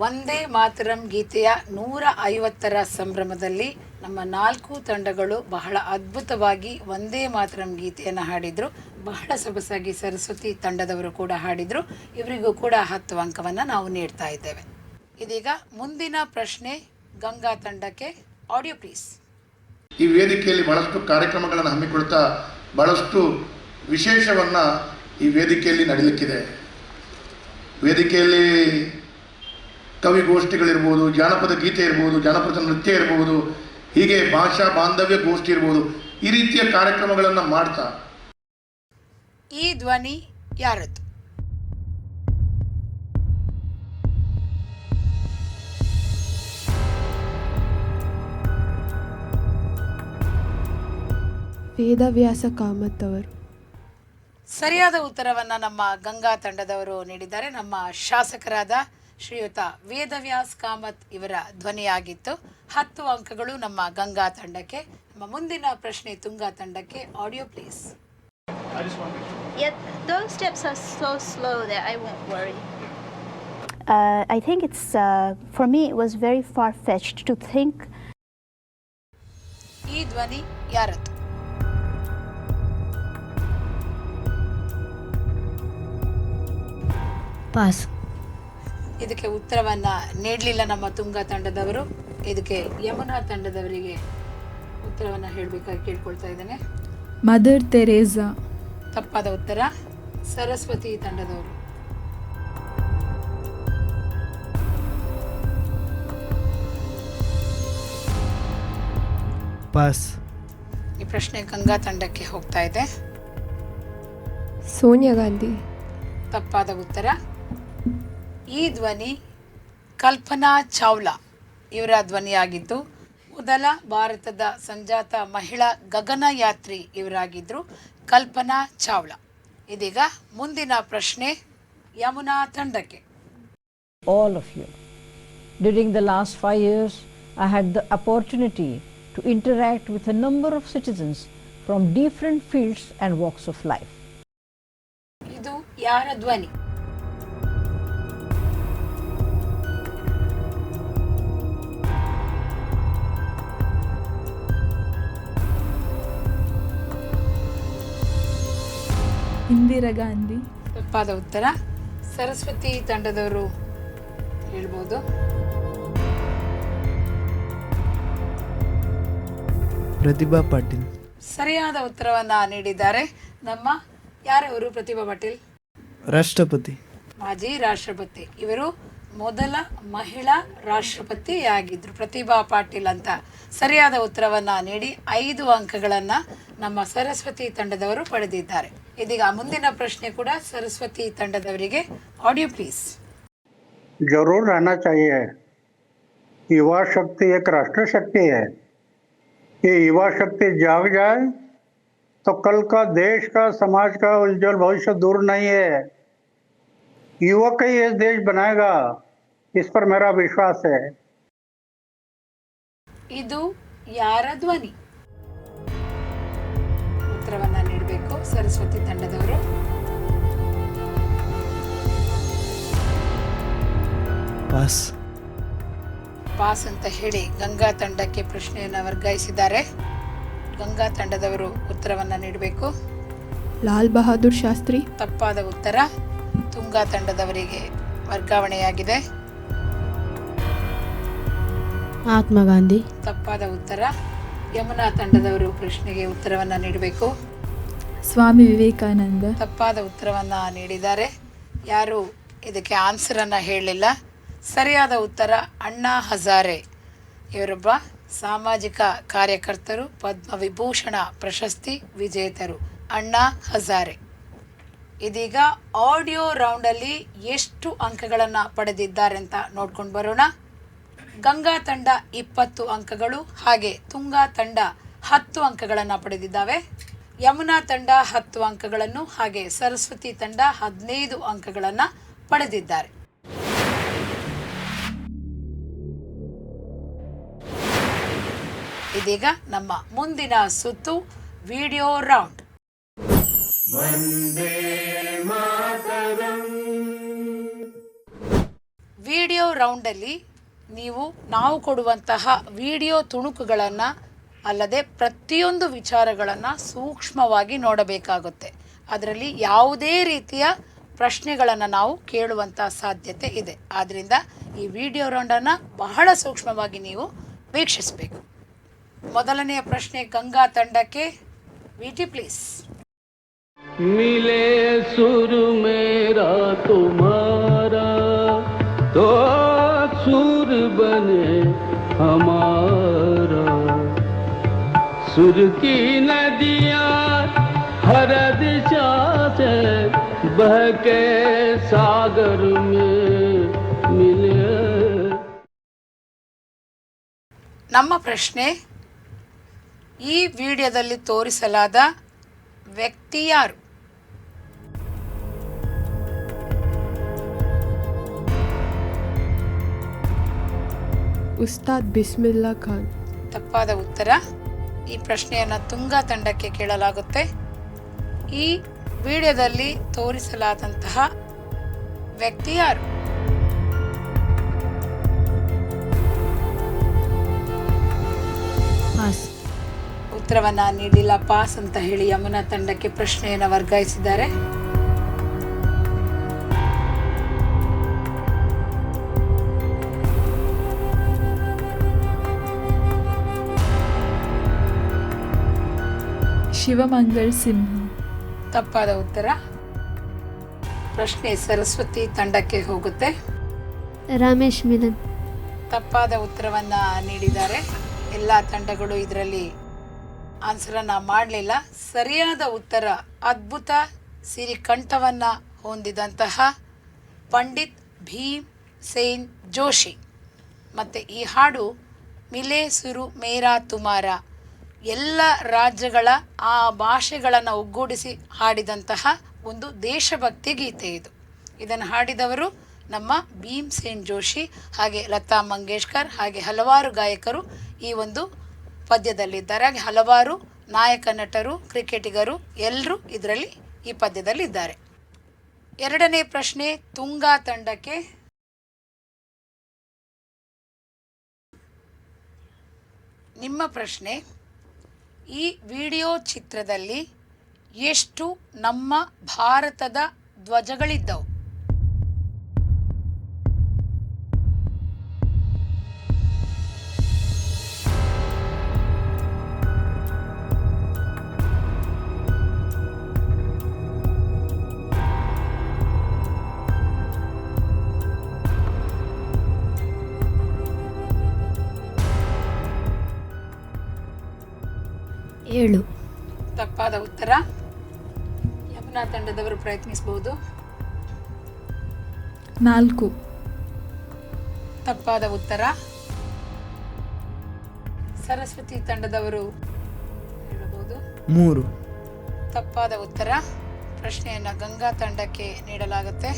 ವಂದೇ ಮಾತರಂ ಗೀತೆಯ 150ರ ಸಂಭ್ರಮದಲ್ಲಿ ನಮ್ಮ 4 ತಂಡಗಳು ಬಹಳ ಅದ್ಭುತವಾಗಿ ವಂದೇ ಮಾತರಂ ಗೀತೆಯನ್ನು ಹಾಡಿದರು. ಬಹಳ ಸೊಗಸಾಗಿ ಸರಸ್ವತಿ ತಂಡದವರು ಕೂಡ ಹಾಡಿದರು. ಇವರಿಗೂ ಕೂಡ 10 ಅಂಕವನ್ನು ನಾವು ನೀಡ್ತಾ ಇದ್ದೇವೆ. ಇದೀಗ ಮುಂದಿನ ಪ್ರಶ್ನೆ ಗಂಗಾ ತಂಡಕ್ಕೆ. Audio please. ಈ ವೇದಿಕೆಯಲ್ಲಿ ಬಹಳಷ್ಟು ಕಾರ್ಯಕ್ರಮಗಳನ್ನು ಹಮ್ಮಿಕೊಳ್ತಾ ಬಹಳಷ್ಟು ವಿಶೇಷವನ್ನು ಈ ವೇದಿಕೆಯಲ್ಲಿ ನಡೀಲಿಕ್ಕಿದೆ. ವೇದಿಕೆಯಲ್ಲಿ ಕವಿಗೋಷ್ಠಿಗಳಿರ್ಬೋದು, ಜಾನಪದ ಗೀತೆ ಇರ್ಬೋದು, ಜಾನಪದ ನೃತ್ಯ ಇರ್ಬೋದು, ಹೀಗೆ ಭಾಷಾ ಬಾಂಧವ್ಯ ಗೋಷ್ಠಿ ಇರ್ಬೋದು, ಈ ರೀತಿಯ ಕಾರ್ಯಕ್ರಮಗಳನ್ನು ಮಾಡ್ತಾ ಈ ಧ್ವನಿ ಯಾರದ್ದು? ವೇದವ್ಯಾಸ ಕಾಮತ್ ಅವರು. ಸರಿಯಾದ ಉತ್ತರವನ್ನು ನಮ್ಮ ಗಂಗಾ ತಂಡದವರು ನೀಡಿದ್ದಾರೆ. ನಮ್ಮ ಶಾಸಕರಾದ ಶ್ರೀಯುತ ವೇದವ್ಯಾಸ್ ಕಾಮತ್ ಇವರ ಧ್ವನಿಯಾಗಿತ್ತು. 10 ಅಂಕಗಳು ನಮ್ಮ ಗಂಗಾ ತಂಡಕ್ಕೆ. ನಮ್ಮ ಮುಂದಿನ ಪ್ರಶ್ನೆ ತುಂಗಾ ತಂಡಕ್ಕೆ. Audio please. Yeah, those steps are so slow that I won't worry. I think it's, for me, it was very far-fetched to think. ಈ ಧ್ವನಿ ಯಾರದ್ದು? ಪಾಸ್. ಇದಕ್ಕೆ ಉತ್ತರವನ್ನು ನೀಡಲಿಲ್ಲ ನಮ್ಮ ತುಂಗಾ ತಂಡದವರು. ಇದಕ್ಕೆ ಯಮುನಾ ತಂಡದವರಿಗೆ ಉತ್ತರವನ್ನು ಹೇಳಬೇಕಾಗಿ ಕೇಳ್ಕೊಳ್ತಾ ಇದ್ದೇನೆ. Mother Teresa. ತಪ್ಪಾದ ಉತ್ತರ. ಸರಸ್ವತಿ ತಂಡದವರು. ಪಾಸ್. ಈ ಪ್ರಶ್ನೆ ಗಂಗಾ ತಂಡಕ್ಕೆ ಹೋಗ್ತಾ ಇದೆ. ಸೋನಿಯಾ ಗಾಂಧಿ. ತಪ್ಪಾದ ಉತ್ತರ. ಈ ಧ್ವನಿ ಕಲ್ಪನಾ ಚಾವ್ಲಾ ಇವರ ಧ್ವನಿಯಾಗಿದ್ದು, ಮೊದಲ ಭಾರತದ ಸಂಜಾತ ಮಹಿಳಾ ಗಗನಯಾತ್ರಿ ಇವರಾಗಿದ್ದರು ಕಲ್ಪನಾ ಚಾವ್ಲಾ. ಇದೀಗ ಮುಂದಿನ ಪ್ರಶ್ನೆ ಯಮುನಾ ತಂಡಕ್ಕೆ. All of you. During the last 5 years, I had the opportunity to interact with a number of citizens from different fields and walks of life. ಇದು ಯಾರ ಧ್ವನಿ? ಇಂದಿರಾ ಗಾಂಧಿ. ತಪ್ಪಾದ ಉತ್ತರ. ಸರಸ್ವತಿ ತಂಡದವರು ಹೇಳ್ಬೋದು. ಪ್ರತಿಭಾ ಪಾಟೀಲ್. ಸರಿಯಾದ ಉತ್ತರವನ್ನ ನೀಡಿದ್ದಾರೆ. ನಮ್ಮ ಯಾರವರು? ಪ್ರತಿಭಾ ಪಾಟೀಲ್. ರಾಷ್ಟ್ರಪತಿ. ಮಾಜಿ ರಾಷ್ಟ್ರಪತಿ. ಇವರು ಮೊದಲ ಮಹಿಳಾ ರಾಷ್ಟ್ರಪತಿ ಆಗಿದ್ರು ಪ್ರತಿಭಾ ಪಾಟೀಲ್ ಅಂತ. ಸರಿಯಾದ ಉತ್ತರವನ್ನ ನೀಡಿ 5 ಅಂಕಗಳನ್ನು ನಮ್ಮ ಸರಸ್ವತಿ ತಂಡದವರು ಪಡೆದಿದ್ದಾರೆ. ಇದೀಗ ಮುಂದಿನ ಪ್ರಶ್ನೆ ಕೂಡ ಸರಸ್ವತಿ ತಂಡದವರಿಗೆ. Audio please. जरूर रहना चाहिए. युवा शक्ति एक राष्ट्र शक्ति है. ये युवा शक्ति जाग जाए तो कल का देश का समाज का उज्जवल भविष्य दूर नहीं है. युवक ही ये देश बनाएगा, इस पर मेरा विश्वास है. ಇದು ಯಾರ ಧ್ವನಿ? ಉತ್ತರವನ್ನ ನೀಡಬೇಕು ಸರಸ್ವತಿ ತಂಡದವರು. ಪಾಸ್. ಪಾಸ್ ಅಂತ ಹೇಳಿ ಗಂಗಾ ತಂಡಕ್ಕೆ ಪ್ರಶ್ನೆಯನ್ನು ವರ್ಗಾಯಿಸಿದ್ದಾರೆ. ಗಂಗಾ ತಂಡದವರು ಉತ್ತರವನ್ನು ನೀಡಬೇಕು. ಲಾಲ್ ಬಹದ್ದೂರ್ ಶಾಸ್ತ್ರಿ. ತಪ್ಪಾದ ಉತ್ತರ. ತುಂಗಾ ತಂಡದವರಿಗೆ ವರ್ಗಾವಣೆಯಾಗಿದೆ. ಮಹಾತ್ಮ ಗಾಂಧಿ. ತಪ್ಪಾದ ಉತ್ತರ. ಯಮುನಾ ತಂಡದವರು ಪ್ರಶ್ನೆಗೆ ಉತ್ತರವನ್ನು ನೀಡಬೇಕು. ಸ್ವಾಮಿ ವಿವೇಕಾನಂದ. ತಪ್ಪಾದ ಉತ್ತರವನ್ನು ನೀಡಿದ್ದಾರೆ. ಯಾರು ಇದಕ್ಕೆ ಆನ್ಸರನ್ನು ಹೇಳಲಿಲ್ಲ. ಸರಿಯಾದ ಉತ್ತರ ಅಣ್ಣಾ ಹಜಾರೆ. ಇವರೊಬ್ಬ ಸಾಮಾಜಿಕ ಕಾರ್ಯಕರ್ತರು, ಪದ್ಮವಿಭೂಷಣ ಪ್ರಶಸ್ತಿ ವಿಜೇತರು ಅಣ್ಣಾ ಹಜಾರೆ. ಇದೀಗ ಆಡಿಯೋ ರೌಂಡಲ್ಲಿ ಎಷ್ಟು ಅಂಕಗಳನ್ನು ಪಡೆದಿದ್ದಾರೆ ಅಂತ ನೋಡ್ಕೊಂಡು ಬರೋಣ. ಗಂಗಾ ತಂಡ 20 ಅಂಕಗಳು, ಹಾಗೆ ತುಂಗಾ ತಂಡ 10 ಅಂಕಗಳನ್ನು ಪಡೆದಿದ್ದಾವೆ. ಯಮುನಾ ತಂಡ 10 ಅಂಕಗಳನ್ನು, ಹಾಗೆ ಸರಸ್ವತಿ ತಂಡ 15 ಅಂಕಗಳನ್ನು ಪಡೆದಿದ್ದಾರೆ. ಇದೀಗ ನಮ್ಮ ಮುಂದಿನ ಸುತ್ತು ವಿಡಿಯೋ ರೌಂಡ್. ವಿಡಿಯೋ ರೌಂಡಲ್ಲಿ ನಾವು ಕೊಡುವಂತಹ ವಿಡಿಯೋ ತುಣುಕುಗಳನ್ನು ಅಲ್ಲದೆ ಪ್ರತಿಯೊಂದು ವಿಚಾರಗಳನ್ನು ಸೂಕ್ಷ್ಮವಾಗಿ ನೋಡಬೇಕಾಗುತ್ತೆ. ಅದರಲ್ಲಿ ಯಾವುದೇ ರೀತಿಯ ಪ್ರಶ್ನೆಗಳನ್ನು ನಾವು ಕೇಳುವಂಥ ಸಾಧ್ಯತೆ ಇದೆ. ಆದ್ದರಿಂದ ಈ ವಿಡಿಯೋ ರೌಂಡನ್ನು ಬಹಳ ಸೂಕ್ಷ್ಮವಾಗಿ ನೀವು ವೀಕ್ಷಿಸಬೇಕು. ಮೊದಲನೆಯ ಪ್ರಶ್ನೆ ಗಂಗಾ ತಂಡಕ್ಕೆ. VT please. मिले सुर मेरा तुम्हारा तो सुर बने हमारा सुर की नदियाँ हर दिशा से बह के सागर में मिले. ನಮ್ಮ ಪ್ರಶ್ನೆ, ಈ ವಿಡಿಯೋದಲ್ಲಿ ತೋರಿಸಲಾದ ವ್ಯಕ್ತಿ ಯಾರು? ಉಸ್ತಾದ್ ಬಿಸ್ಮಿಲ್ಲಾ ಖಾನ್. ತಪ್ಪಾದ ಉತ್ತರ. ಈ ಪ್ರಶ್ನೆಯನ್ನು ತುಂಗಾ ತಂಡಕ್ಕೆ ಕೇಳಲಾಗುತ್ತೆ. ಈ ವಿಡಿಯೋದಲ್ಲಿ ತೋರಿಸಲಾದಂತಹ ವ್ಯಕ್ತಿ ಯಾರು? ಉತ್ತರವನ್ನ ನೀಡಿಲ್ಲ, ಪಾಸ್ ಅಂತ ಹೇಳಿ ಯಮುನಾ ತಂಡಕ್ಕೆ ಪ್ರಶ್ನೆಯನ್ನು ವರ್ಗಾಯಿಸಿದ್ದಾರೆ. ಶಿವಮಂಗಳ್ ಸಿಂಹ. ತಪ್ಪಾದ ಉತ್ತರ. ಪ್ರಶ್ನೆ ಸರಸ್ವತಿ ತಂಡಕ್ಕೆ ಹೋಗುತ್ತೆ. ರಮೇಶ್ ಮಿಲನ್. ತಪ್ಪಾದ ಉತ್ತರವನ್ನ ನೀಡಿದ್ದಾರೆ. ಎಲ್ಲ ತಂಡಗಳು ಇದರಲ್ಲಿ ಆನ್ಸರನ್ನು ಮಾಡಲಿಲ್ಲ. ಸರಿಯಾದ ಉತ್ತರ ಅದ್ಭುತ ಸಿರಿಕಂಠವನ್ನು ಹೊಂದಿದಂತಹ ಪಂಡಿತ್ ಭೀಮ್ ಸೇನ್ ಜೋಶಿ. ಮತ್ತು ಈ ಹಾಡು ಮಿಲೆ ಸುರು ಮೇರಾ ತುಮಾರ, ಎಲ್ಲ ರಾಜ್ಯಗಳ ಆ ಭಾಷೆಗಳನ್ನು ಒಗ್ಗೂಡಿಸಿ ಹಾಡಿದಂತಹ ಒಂದು ದೇಶಭಕ್ತಿ ಗೀತೆ ಇದು. ಇದನ್ನು ಹಾಡಿದವರು ನಮ್ಮ ಭೀಮ್ ಸೇನ್ ಜೋಶಿ, ಹಾಗೆ ಲತಾ ಮಂಗೇಶ್ಕರ್, ಹಾಗೆ ಹಲವಾರು ಗಾಯಕರು ಈ ಒಂದು ಪದ್ಯದಲ್ಲಿದ್ದಾರೆ. ಹಾಗೆ ಹಲವಾರು ನಾಯಕ ನಟರು, ಕ್ರಿಕೆಟಿಗರು ಎಲ್ಲರೂ ಇದರಲ್ಲಿ ಈ ಪದ್ಯದಲ್ಲಿದ್ದಾರೆ. ಎರಡನೇ ಪ್ರಶ್ನೆ ತುಂಗಾ ತಂಡಕ್ಕೆ. ನಿಮ್ಮ ಪ್ರಶ್ನೆ, ಈ ವಿಡಿಯೋ ಚಿತ್ರದಲ್ಲಿ ಎಷ್ಟು ನಮ್ಮ ಭಾರತದ ಧ್ವಜಗಳಿದ್ದವು? ಏಳು. ತಪ್ಪಾದ ಉತ್ತರ. ಯಮುನಾ ತಂಡದವರು ಪ್ರಯತ್ನಿಸಬಹುದು. 4. ತಪ್ಪಾದ ಉತ್ತರ. ಸರಸ್ವತಿ ತಂಡದವರು ಹೇಳಬಹುದು. 3. ತಪ್ಪಾದ ಉತ್ತರ. ಪ್ರಶ್ನೆಯನ್ನು ಗಂಗಾ ತಂಡಕ್ಕೆ ನೀಡಲಾಗುತ್ತೆ.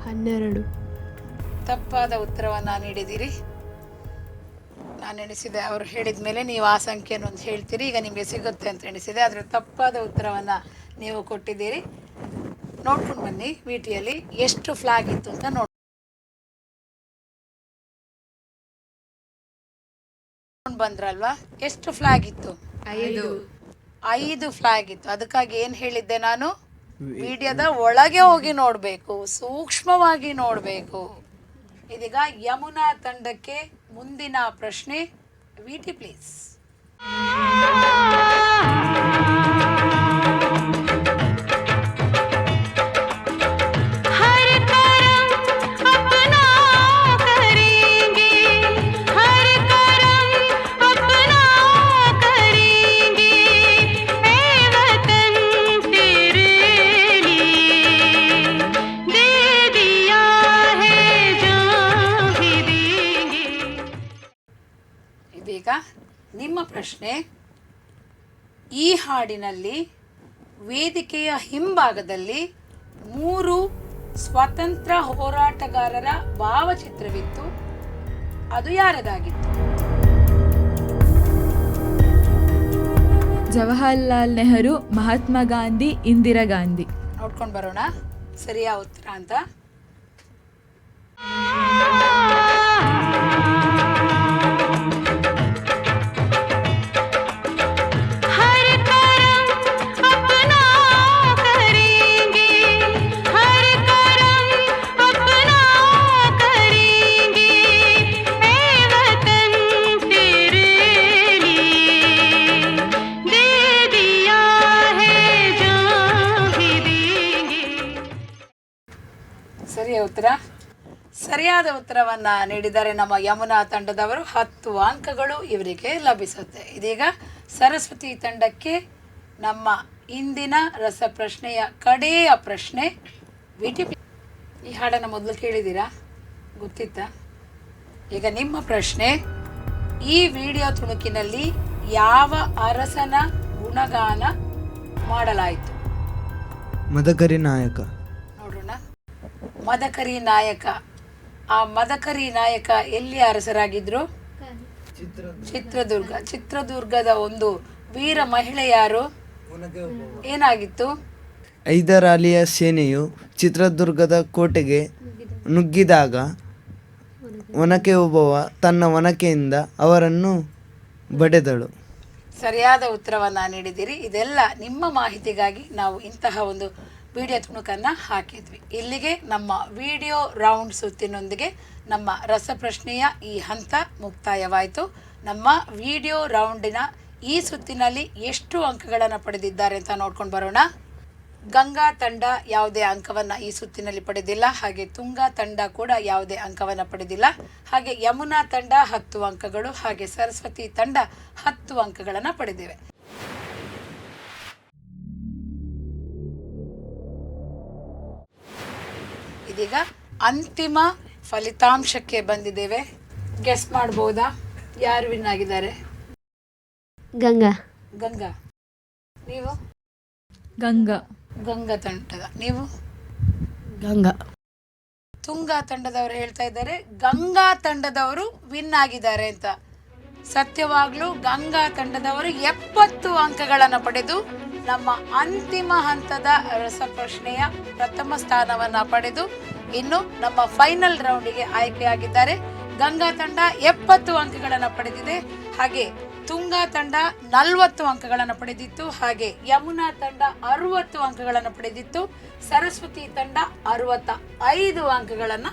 12. ತಪ್ಪಾದ ಉತ್ತರವನ್ನು ನೀಡಿದ್ದೀರಿ. ನಾನು ಎಣಿಸಿದೆ, ಅವರು ಹೇಳಿದ ಮೇಲೆ ನೀವು ಆ ಸಂಖ್ಯೆಯನ್ನು ಒಂದು ಹೇಳ್ತೀರಿ, ಈಗ ನಿಮಗೆ ಸಿಗುತ್ತೆ ಅಂತ ಎಣಿಸಿದೆ. ಆದರೆ ತಪ್ಪಾದ ಉತ್ತರವನ್ನು ನೀವು ಕೊಟ್ಟಿದ್ದೀರಿ. ನೋಡ್ಕೊಂಡು ಬನ್ನಿ ವಿಟಿಯಲ್ಲಿ ಎಷ್ಟು ಫ್ಲಾಗ್ ಇತ್ತು ಅಂತ ನೋಡಿ. ಬಂದ್ರಲ್ವಾ? ಎಷ್ಟು ಫ್ಲಾಗ್ ಇತ್ತು? 5 ಫ್ಲಾಗ್ ಇತ್ತು. ಅದಕ್ಕಾಗಿ ಏನು ಹೇಳಿದ್ದೆ ನಾನು? ವಿಡಿಯೋದ ಒಳಗೆ ಹೋಗಿ ನೋಡಬೇಕು, ಸೂಕ್ಷ್ಮವಾಗಿ ನೋಡಬೇಕು. ಇದೀಗ ಯಮುನಾ ತಂಡಕ್ಕೆ ಮುಂದಿನ ಪ್ರಶ್ನೆ. VT please. ಇದೀಗ ನಿಮ್ಮ ಪ್ರಶ್ನೆ. ಈ ಹಾಡಿನಲ್ಲಿ ವೇದಿಕೆಯ ಹಿಂಭಾಗದಲ್ಲಿ 3 ಸ್ವಾತಂತ್ರ್ಯ ಹೋರಾಟಗಾರರ ಭಾವಚಿತ್ರವಿತ್ತು. ಅದು ಯಾರದಾಗಿತ್ತು? ಜವಾಹರ್ಲಾಲ್ ನೆಹರು, ಮಹಾತ್ಮ ಗಾಂಧಿ, ಇಂದಿರಾ ಗಾಂಧಿ. ನೋಡ್ಕೊಂಡು ಬರೋಣ ಸರಿಯಾ ಉತ್ತರ ಅಂತ. ಉತ್ತರ ಸರಿಯಾದ ಉತ್ತರವನ್ನ ನೀಡಿದ್ದಾರೆ ನಮ್ಮ ಯಮುನಾ ತಂಡದವರು. 10 ಅಂಕಗಳು ಇವರಿಗೆ ಲಭಿಸುತ್ತೆ. ಇದೀಗ ಸರಸ್ವತಿ ತಂಡಕ್ಕೆ ನಮ್ಮ ಇಂದಿನ ರಸಪ್ರಶ್ನೆಯ ಕಡೆಯ ಪ್ರಶ್ನೆ. ಈ ಹಾಡನ್ನು ಮೊದಲು ಕೇಳಿದ್ದೀರಾ? ಗೊತ್ತಿತ್ತಾ? ಈಗ ನಿಮ್ಮ ಪ್ರಶ್ನೆ. ಈ ವಿಡಿಯೋ ತುಣುಕಿನಲ್ಲಿ ಯಾವ ಅರಸನ ಗುಣಗಾನ ಮಾಡಲಾಯಿತು? ಮದಕರಿ ನಾಯಕ. ನೋಡೋಣ. ಮದಕರಿ ನಾಯಕ. ಆ ಮದಕರಿ ನಾಯಕ ಎಲ್ಲಿ ಅರಸರಾಗಿದ್ರು? ಚಿತ್ರದುರ್ಗ. ಚಿತ್ರದುರ್ಗದ ಒಂದು ವೀರ ಮಹಿಳೆ ಯಾರು? ಏನಾಗಿತ್ತು? ಹೈದರಾಲಿಯ ಸೇನೆಯು ಚಿತ್ರದುರ್ಗದ ಕೋಟೆಗೆ ನುಗ್ಗಿದಾಗ ಒನಕೆ ಓಬವ್ವ ತನ್ನ ಒನಕೆಯಿಂದ ಅವರನ್ನು ಬಡೆದಳು. ಸರಿಯಾದ ಉತ್ತರವನ್ನು ನೀಡಿದ್ದೀರಿ. ಇದೆಲ್ಲ ನಿಮ್ಮ ಮಾಹಿತಿಗಾಗಿ ನಾವು ಇಂತಹ ಒಂದು ವಿಡಿಯೋ ತುಣುಕನ್ನು ಹಾಕಿದ್ವಿ. ಇಲ್ಲಿಗೆ ನಮ್ಮ ವಿಡಿಯೋ ರೌಂಡ್ ಸುತ್ತಿನೊಂದಿಗೆ ನಮ್ಮ ರಸಪ್ರಶ್ನೆಯ ಈ ಹಂತ ಮುಕ್ತಾಯವಾಯಿತು. ನಮ್ಮ ವಿಡಿಯೋ ರೌಂಡಿನ ಈ ಸುತ್ತಿನಲ್ಲಿ ಎಷ್ಟು ಅಂಕಗಳನ್ನು ಪಡೆದಿದ್ದಾರೆ ಅಂತ ನೋಡ್ಕೊಂಡು ಬರೋಣ. ಗಂಗಾ ತಂಡ ಯಾವುದೇ ಅಂಕವನ್ನು ಈ ಸುತ್ತಿನಲ್ಲಿ ಪಡೆದಿಲ್ಲ. ಹಾಗೆ ತುಂಗಾ ತಂಡ ಕೂಡ ಯಾವುದೇ ಅಂಕವನ್ನು ಪಡೆದಿಲ್ಲ. ಹಾಗೆ ಯಮುನಾ ತಂಡ 10 ಅಂಕಗಳು, ಹಾಗೆ ಸರಸ್ವತಿ ತಂಡ 10 ಅಂಕಗಳನ್ನು ಪಡೆದಿವೆ. ಇದೀಗ ಅಂತಿಮ ಫಲಿತಾಂಶಕ್ಕೆ ಬಂದಿದ್ದೇವೆ. ಗೆಸ್ ಮಾಡ್ಬೋದಾ ಯಾರು ವಿನ್ ಆಗಿದ್ದಾರೆ? ಗಂಗಾ. ಗಂಗಾ. ನೀವು? ಗಂಗಾ. ಗಂಗಾ ತಂಡದ. ನೀವು? ಗಂಗಾ. ತುಂಗಾ ತಂಡದವರು ಹೇಳ್ತಾ ಇದ್ದಾರೆ ಗಂಗಾ ತಂಡದವರು ವಿನ್ ಆಗಿದ್ದಾರೆ ಅಂತ. ಸತ್ಯವಾಗ್ಲೂ ಗಂಗಾ ತಂಡದವರು 70 ಅಂಕಗಳನ್ನು ಪಡೆದು ನಮ್ಮ ಅಂತಿಮ ಹಂತದ ರಸಪ್ರಶ್ನೆಯ ಪ್ರಥಮ ಸ್ಥಾನವನ್ನು ಪಡೆದು ಇನ್ನು ನಮ್ಮ ಫೈನಲ್ ರೌಂಡಿಗೆ ಆಯ್ಕೆಯಾಗಿದ್ದಾರೆ. ಗಂಗಾ ತಂಡ 70 ಅಂಕಗಳನ್ನು ಪಡೆದಿದೆ. ಹಾಗೆ ತುಂಗಾ ತಂಡ 40 ಅಂಕಗಳನ್ನು ಪಡೆದಿತ್ತು. ಹಾಗೆ ಯಮುನಾ ತಂಡ 60 ಅಂಕಗಳನ್ನು ಪಡೆದಿತ್ತು. ಸರಸ್ವತಿ ತಂಡ 65 ಅಂಕಗಳನ್ನು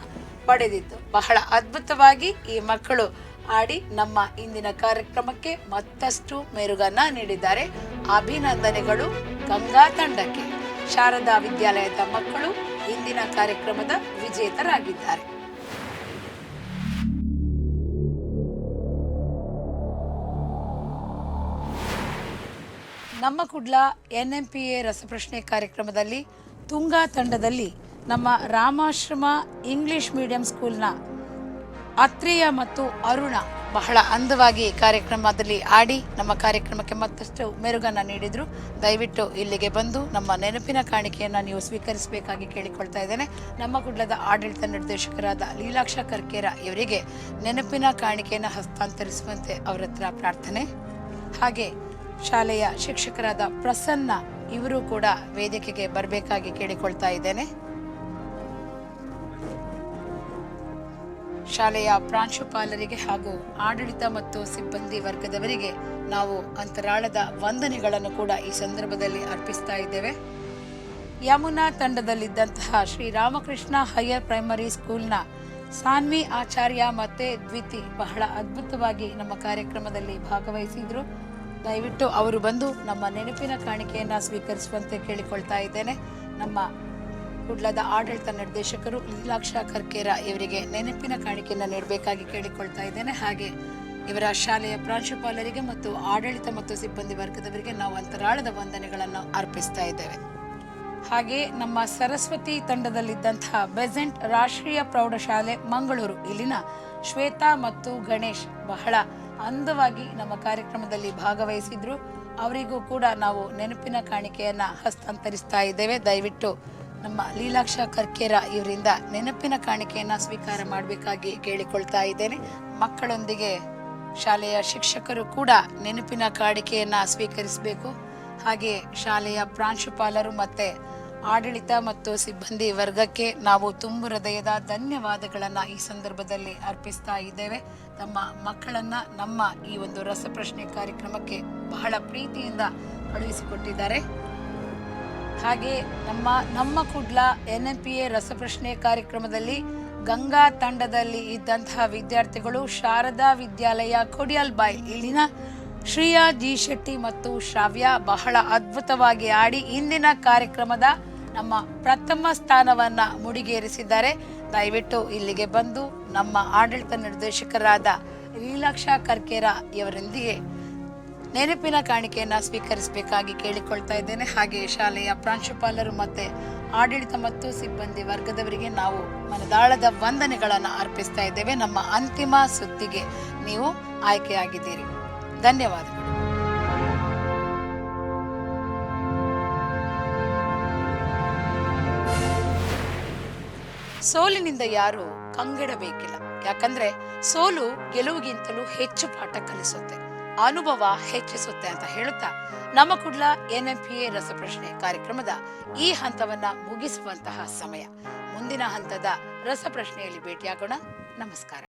ಪಡೆದಿತ್ತು. ಬಹಳ ಅದ್ಭುತವಾಗಿ ಈ ಮಕ್ಕಳು ಆಡಿ ನಮ್ಮ ಇಂದಿನ ಕಾರ್ಯಕ್ರಮಕ್ಕೆ ಮತ್ತಷ್ಟು ಮೆರುಗನ್ನ ನೀಡಿದ್ದಾರೆ. ಅಭಿನಂದನೆಗಳು ಗಂಗಾ ತಂಡಕ್ಕೆ. ಶಾರದಾ ವಿದ್ಯಾಲಯದ ಮಕ್ಕಳು ಇಂದಿನ ಕಾರ್ಯಕ್ರಮದ ವಿಜೇತರಾಗಿದ್ದಾರೆ. ನಮ್ಮ ಕುಡ್ಲ NMPA ರಸಪ್ರಶ್ನೆ ಕಾರ್ಯಕ್ರಮದಲ್ಲಿ ತುಂಗಾ ತಂಡದಲ್ಲಿ ನಮ್ಮ ರಾಮಾಶ್ರಮ ಇಂಗ್ಲಿಷ್ ಮೀಡಿಯಂ ಸ್ಕೂಲ್ನ ಅತ್ರೇಯ ಮತ್ತು ಅರುಣ ಬಹಳ ಅಂದವಾಗಿ ಕಾರ್ಯಕ್ರಮದಲ್ಲಿ ಆಡಿ ನಮ್ಮ ಕಾರ್ಯಕ್ರಮಕ್ಕೆ ಮತ್ತಷ್ಟು ಮೆರುಗನ್ನು ನೀಡಿದರು. ದಯವಿಟ್ಟು ಇಲ್ಲಿಗೆ ಬಂದು ನಮ್ಮ ನೆನಪಿನ ಕಾಣಿಕೆಯನ್ನು ನೀವು ಸ್ವೀಕರಿಸಬೇಕಾಗಿ ಕೇಳಿಕೊಳ್ತಾ ಇದ್ದೇನೆ. ನಮ್ಮ ಕುಡ್ಲದ ಆಡಳಿತ ನಿರ್ದೇಶಕರಾದ ಲೀಲಾಕ್ಷ ಕರ್ಕೇರ ಇವರಿಗೆ ನೆನಪಿನ ಕಾಣಿಕೆಯನ್ನು ಹಸ್ತಾಂತರಿಸುವಂತೆ ಅವರ ಹತ್ರ ಪ್ರಾರ್ಥನೆ. ಹಾಗೆ ಶಾಲೆಯ ಶಿಕ್ಷಕರಾದ ಪ್ರಸನ್ನ ಇವರು ಕೂಡ ವೇದಿಕೆಗೆ ಬರಬೇಕಾಗಿ ಕೇಳಿಕೊಳ್ತಾ ಇದ್ದೇನೆ. ಶಾಲೆಯ ಪ್ರಾಂಶುಪಾಲರಿಗೆ ಹಾಗೂ ಆಡಳಿತ ಮತ್ತು ಸಿಬ್ಬಂದಿ ವರ್ಗದವರಿಗೆ ನಾವು ಅಂತರಾಳದ ವಂದನೆಗಳನ್ನು ಕೂಡ ಈ ಸಂದರ್ಭದಲ್ಲಿ ಅರ್ಪಿಸ್ತಾ ಇದ್ದೇವೆ. ಯಮುನಾ ತಂಡದಲ್ಲಿದ್ದಂತಹ ಶ್ರೀರಾಮಕೃಷ್ಣ ಹೈಯರ್ ಪ್ರೈಮರಿ ಸ್ಕೂಲ್ನ ಸಾನ್ವಿ ಆಚಾರ್ಯ ಮತ್ತೆ ದ್ವಿತಿ ಬಹಳ ಅದ್ಭುತವಾಗಿ ನಮ್ಮ ಕಾರ್ಯಕ್ರಮದಲ್ಲಿ ಭಾಗವಹಿಸಿದ್ರು. ದಯವಿಟ್ಟು ಅವರು ಬಂದು ನಮ್ಮ ನೆನಪಿನ ಕಾಣಿಕೆಯನ್ನ ಸ್ವೀಕರಿಸುವಂತೆ ಕೇಳಿಕೊಳ್ತಾ ಇದ್ದೇನೆ. ನಮ್ಮ ಕುಡ್ಲದ ಆಡಳಿತ ನಿರ್ದೇಶಕರು ಲೀಲಾಕ್ಷ ಕರ್ಕೇರ ಇವರಿಗೆ ನೆನಪಿನ ಕಾಣಿಕೆಯನ್ನು ನೀಡಬೇಕಾಗಿ ಕೇಳಿಕೊಳ್ತಾ ಇದ್ದೇನೆ. ಹಾಗೆ ಇವರ ಶಾಲೆಯ ಪ್ರಾಂಶುಪಾಲರಿಗೆ ಮತ್ತು ಆಡಳಿತ ಮತ್ತು ಸಿಬ್ಬಂದಿ ವರ್ಗದವರಿಗೆ ನಾವು ಅಂತರಾಳದ ವಂದನೆಗಳನ್ನು ಅರ್ಪಿಸ್ತಾ ಇದ್ದೇವೆ. ಹಾಗೆ ನಮ್ಮ ಸರಸ್ವತಿ ತಂಡದಲ್ಲಿದ್ದಂತಹ ಬೆಸೆಂಟ್ ರಾಷ್ಟ್ರೀಯ ಪ್ರೌಢಶಾಲೆ ಮಂಗಳೂರು ಇಲ್ಲಿನ ಶ್ವೇತಾ ಮತ್ತು ಗಣೇಶ್ ಬಹಳ ಅಂದವಾಗಿ ನಮ್ಮ ಕಾರ್ಯಕ್ರಮದಲ್ಲಿ ಭಾಗವಹಿಸಿದ್ರು. ಅವರಿಗೂ ಕೂಡ ನಾವು ನೆನಪಿನ ಕಾಣಿಕೆಯನ್ನ ಹಸ್ತಾಂತರಿಸ್ತಾ ಇದ್ದೇವೆ. ದಯವಿಟ್ಟು ನಮ್ಮ ಲೀಲಾಕ್ಷ ಕರ್ಕೇರ ಇವರಿಂದ ನೆನಪಿನ ಕಾಣಿಕೆಯನ್ನ ಸ್ವೀಕಾರ ಮಾಡಬೇಕಾಗಿ ಕೇಳಿಕೊಳ್ತಾ ಇದ್ದೇನೆ. ಮಕ್ಕಳೊಂದಿಗೆ ಶಾಲೆಯ ಶಿಕ್ಷಕರು ಕೂಡ ನೆನಪಿನ ಕಾಣಿಕೆಯನ್ನ ಸ್ವೀಕರಿಸಬೇಕು. ಹಾಗೆ ಶಾಲೆಯ ಪ್ರಾಂಶುಪಾಲರು ಮತ್ತೆ ಆಡಳಿತ ಮತ್ತು ಸಿಬ್ಬಂದಿ ವರ್ಗಕ್ಕೆ ನಾವು ತುಂಬು ಹೃದಯದ ಧನ್ಯವಾದಗಳನ್ನು ಈ ಸಂದರ್ಭದಲ್ಲಿ ಅರ್ಪಿಸ್ತಾ ಇದ್ದೇವೆ. ತಮ್ಮ ಮಕ್ಕಳನ್ನ ನಮ್ಮ ಈ ಒಂದು ರಸಪ್ರಶ್ನೆ ಕಾರ್ಯಕ್ರಮಕ್ಕೆ ಬಹಳ ಪ್ರೀತಿಯಿಂದ ಕಳುಹಿಸಿಕೊಟ್ಟಿದ್ದಾರೆ. ಹಾಗೆ ನಮ್ಮ ಕುಡ್ಲ NMPA ರಸಪ್ರಶ್ನೆ ಕಾರ್ಯಕ್ರಮದಲ್ಲಿ ಗಂಗಾ ತಂಡದಲ್ಲಿ ಇದ್ದಂತಹ ವಿದ್ಯಾರ್ಥಿಗಳು ಶಾರದಾ ವಿದ್ಯಾಲಯ ಕೊಡಿಯಲ್ಬಾಯ್ ಇಲ್ಲಿನ ಶ್ರೀಯಾ ಜಿ ಶೆಟ್ಟಿ ಮತ್ತು ಶ್ರಾವ್ಯ ಬಹಳ ಅದ್ಭುತವಾಗಿ ಆಡಿ ಇಂದಿನ ಕಾರ್ಯಕ್ರಮದ ನಮ್ಮ ಪ್ರಥಮ ಸ್ಥಾನವನ್ನ ಮುಡಿಗೇರಿಸಿದ್ದಾರೆ. ದಯವಿಟ್ಟು ಇಲ್ಲಿಗೆ ಬಂದು ನಮ್ಮ ಆಡಳಿತ ನಿರ್ದೇಶಕರಾದ ಲೀಲಾಕ್ಷ ಕರ್ಕೇರ ಇವರೊಂದಿಗೆ ನೆನಪಿನ ಕಾಣಿಕೆಯನ್ನ ಸ್ವೀಕರಿಸಬೇಕಾಗಿ ಕೇಳಿಕೊಳ್ತಾ ಇದ್ದೇನೆ. ಹಾಗೆ ಶಾಲೆಯ ಪ್ರಾಂಶುಪಾಲರು ಮತ್ತೆ ಆಡಳಿತ ಮತ್ತು ಸಿಬ್ಬಂದಿ ವರ್ಗದವರಿಗೆ ನಾವು ಮನದಾಳದ ವಂದನೆಗಳನ್ನು ಅರ್ಪಿಸ್ತಾ ಇದ್ದೇವೆ. ನಮ್ಮ ಅಂತಿಮ ಸುತ್ತಿಗೆ ನೀವು ಆಯ್ಕೆಯಾಗಿದ್ದೀರಿ. ಧನ್ಯವಾದಗಳು. ಸೋಲಿನಿಂದ ಯಾರು ಕಂಗೆಡಬೇಕಿಲ್ಲ. ಯಾಕಂದ್ರೆ ಸೋಲು ಗೆಲುವಿಗಿಂತಲೂ ಹೆಚ್ಚು ಪಾಠ ಕಲಿಸುತ್ತೆ, ಅನುಭವ ಹೆಚ್ಚಿಸುತ್ತೆ ಅಂತ ಹೇಳುತ್ತಾ ನಮ್ಮ ಕುಡ್ಲ NMPA ರಸಪ್ರಶ್ನೆ ಕಾರ್ಯಕ್ರಮದ ಈ ಹಂತವನ್ನ ಮುಗಿಸುವಂತಹ ಸಮಯ. ಮುಂದಿನ ಹಂತದ ರಸಪ್ರಶ್ನೆಯಲ್ಲಿ ಭೇಟಿಯಾಗೋಣ. ನಮಸ್ಕಾರ.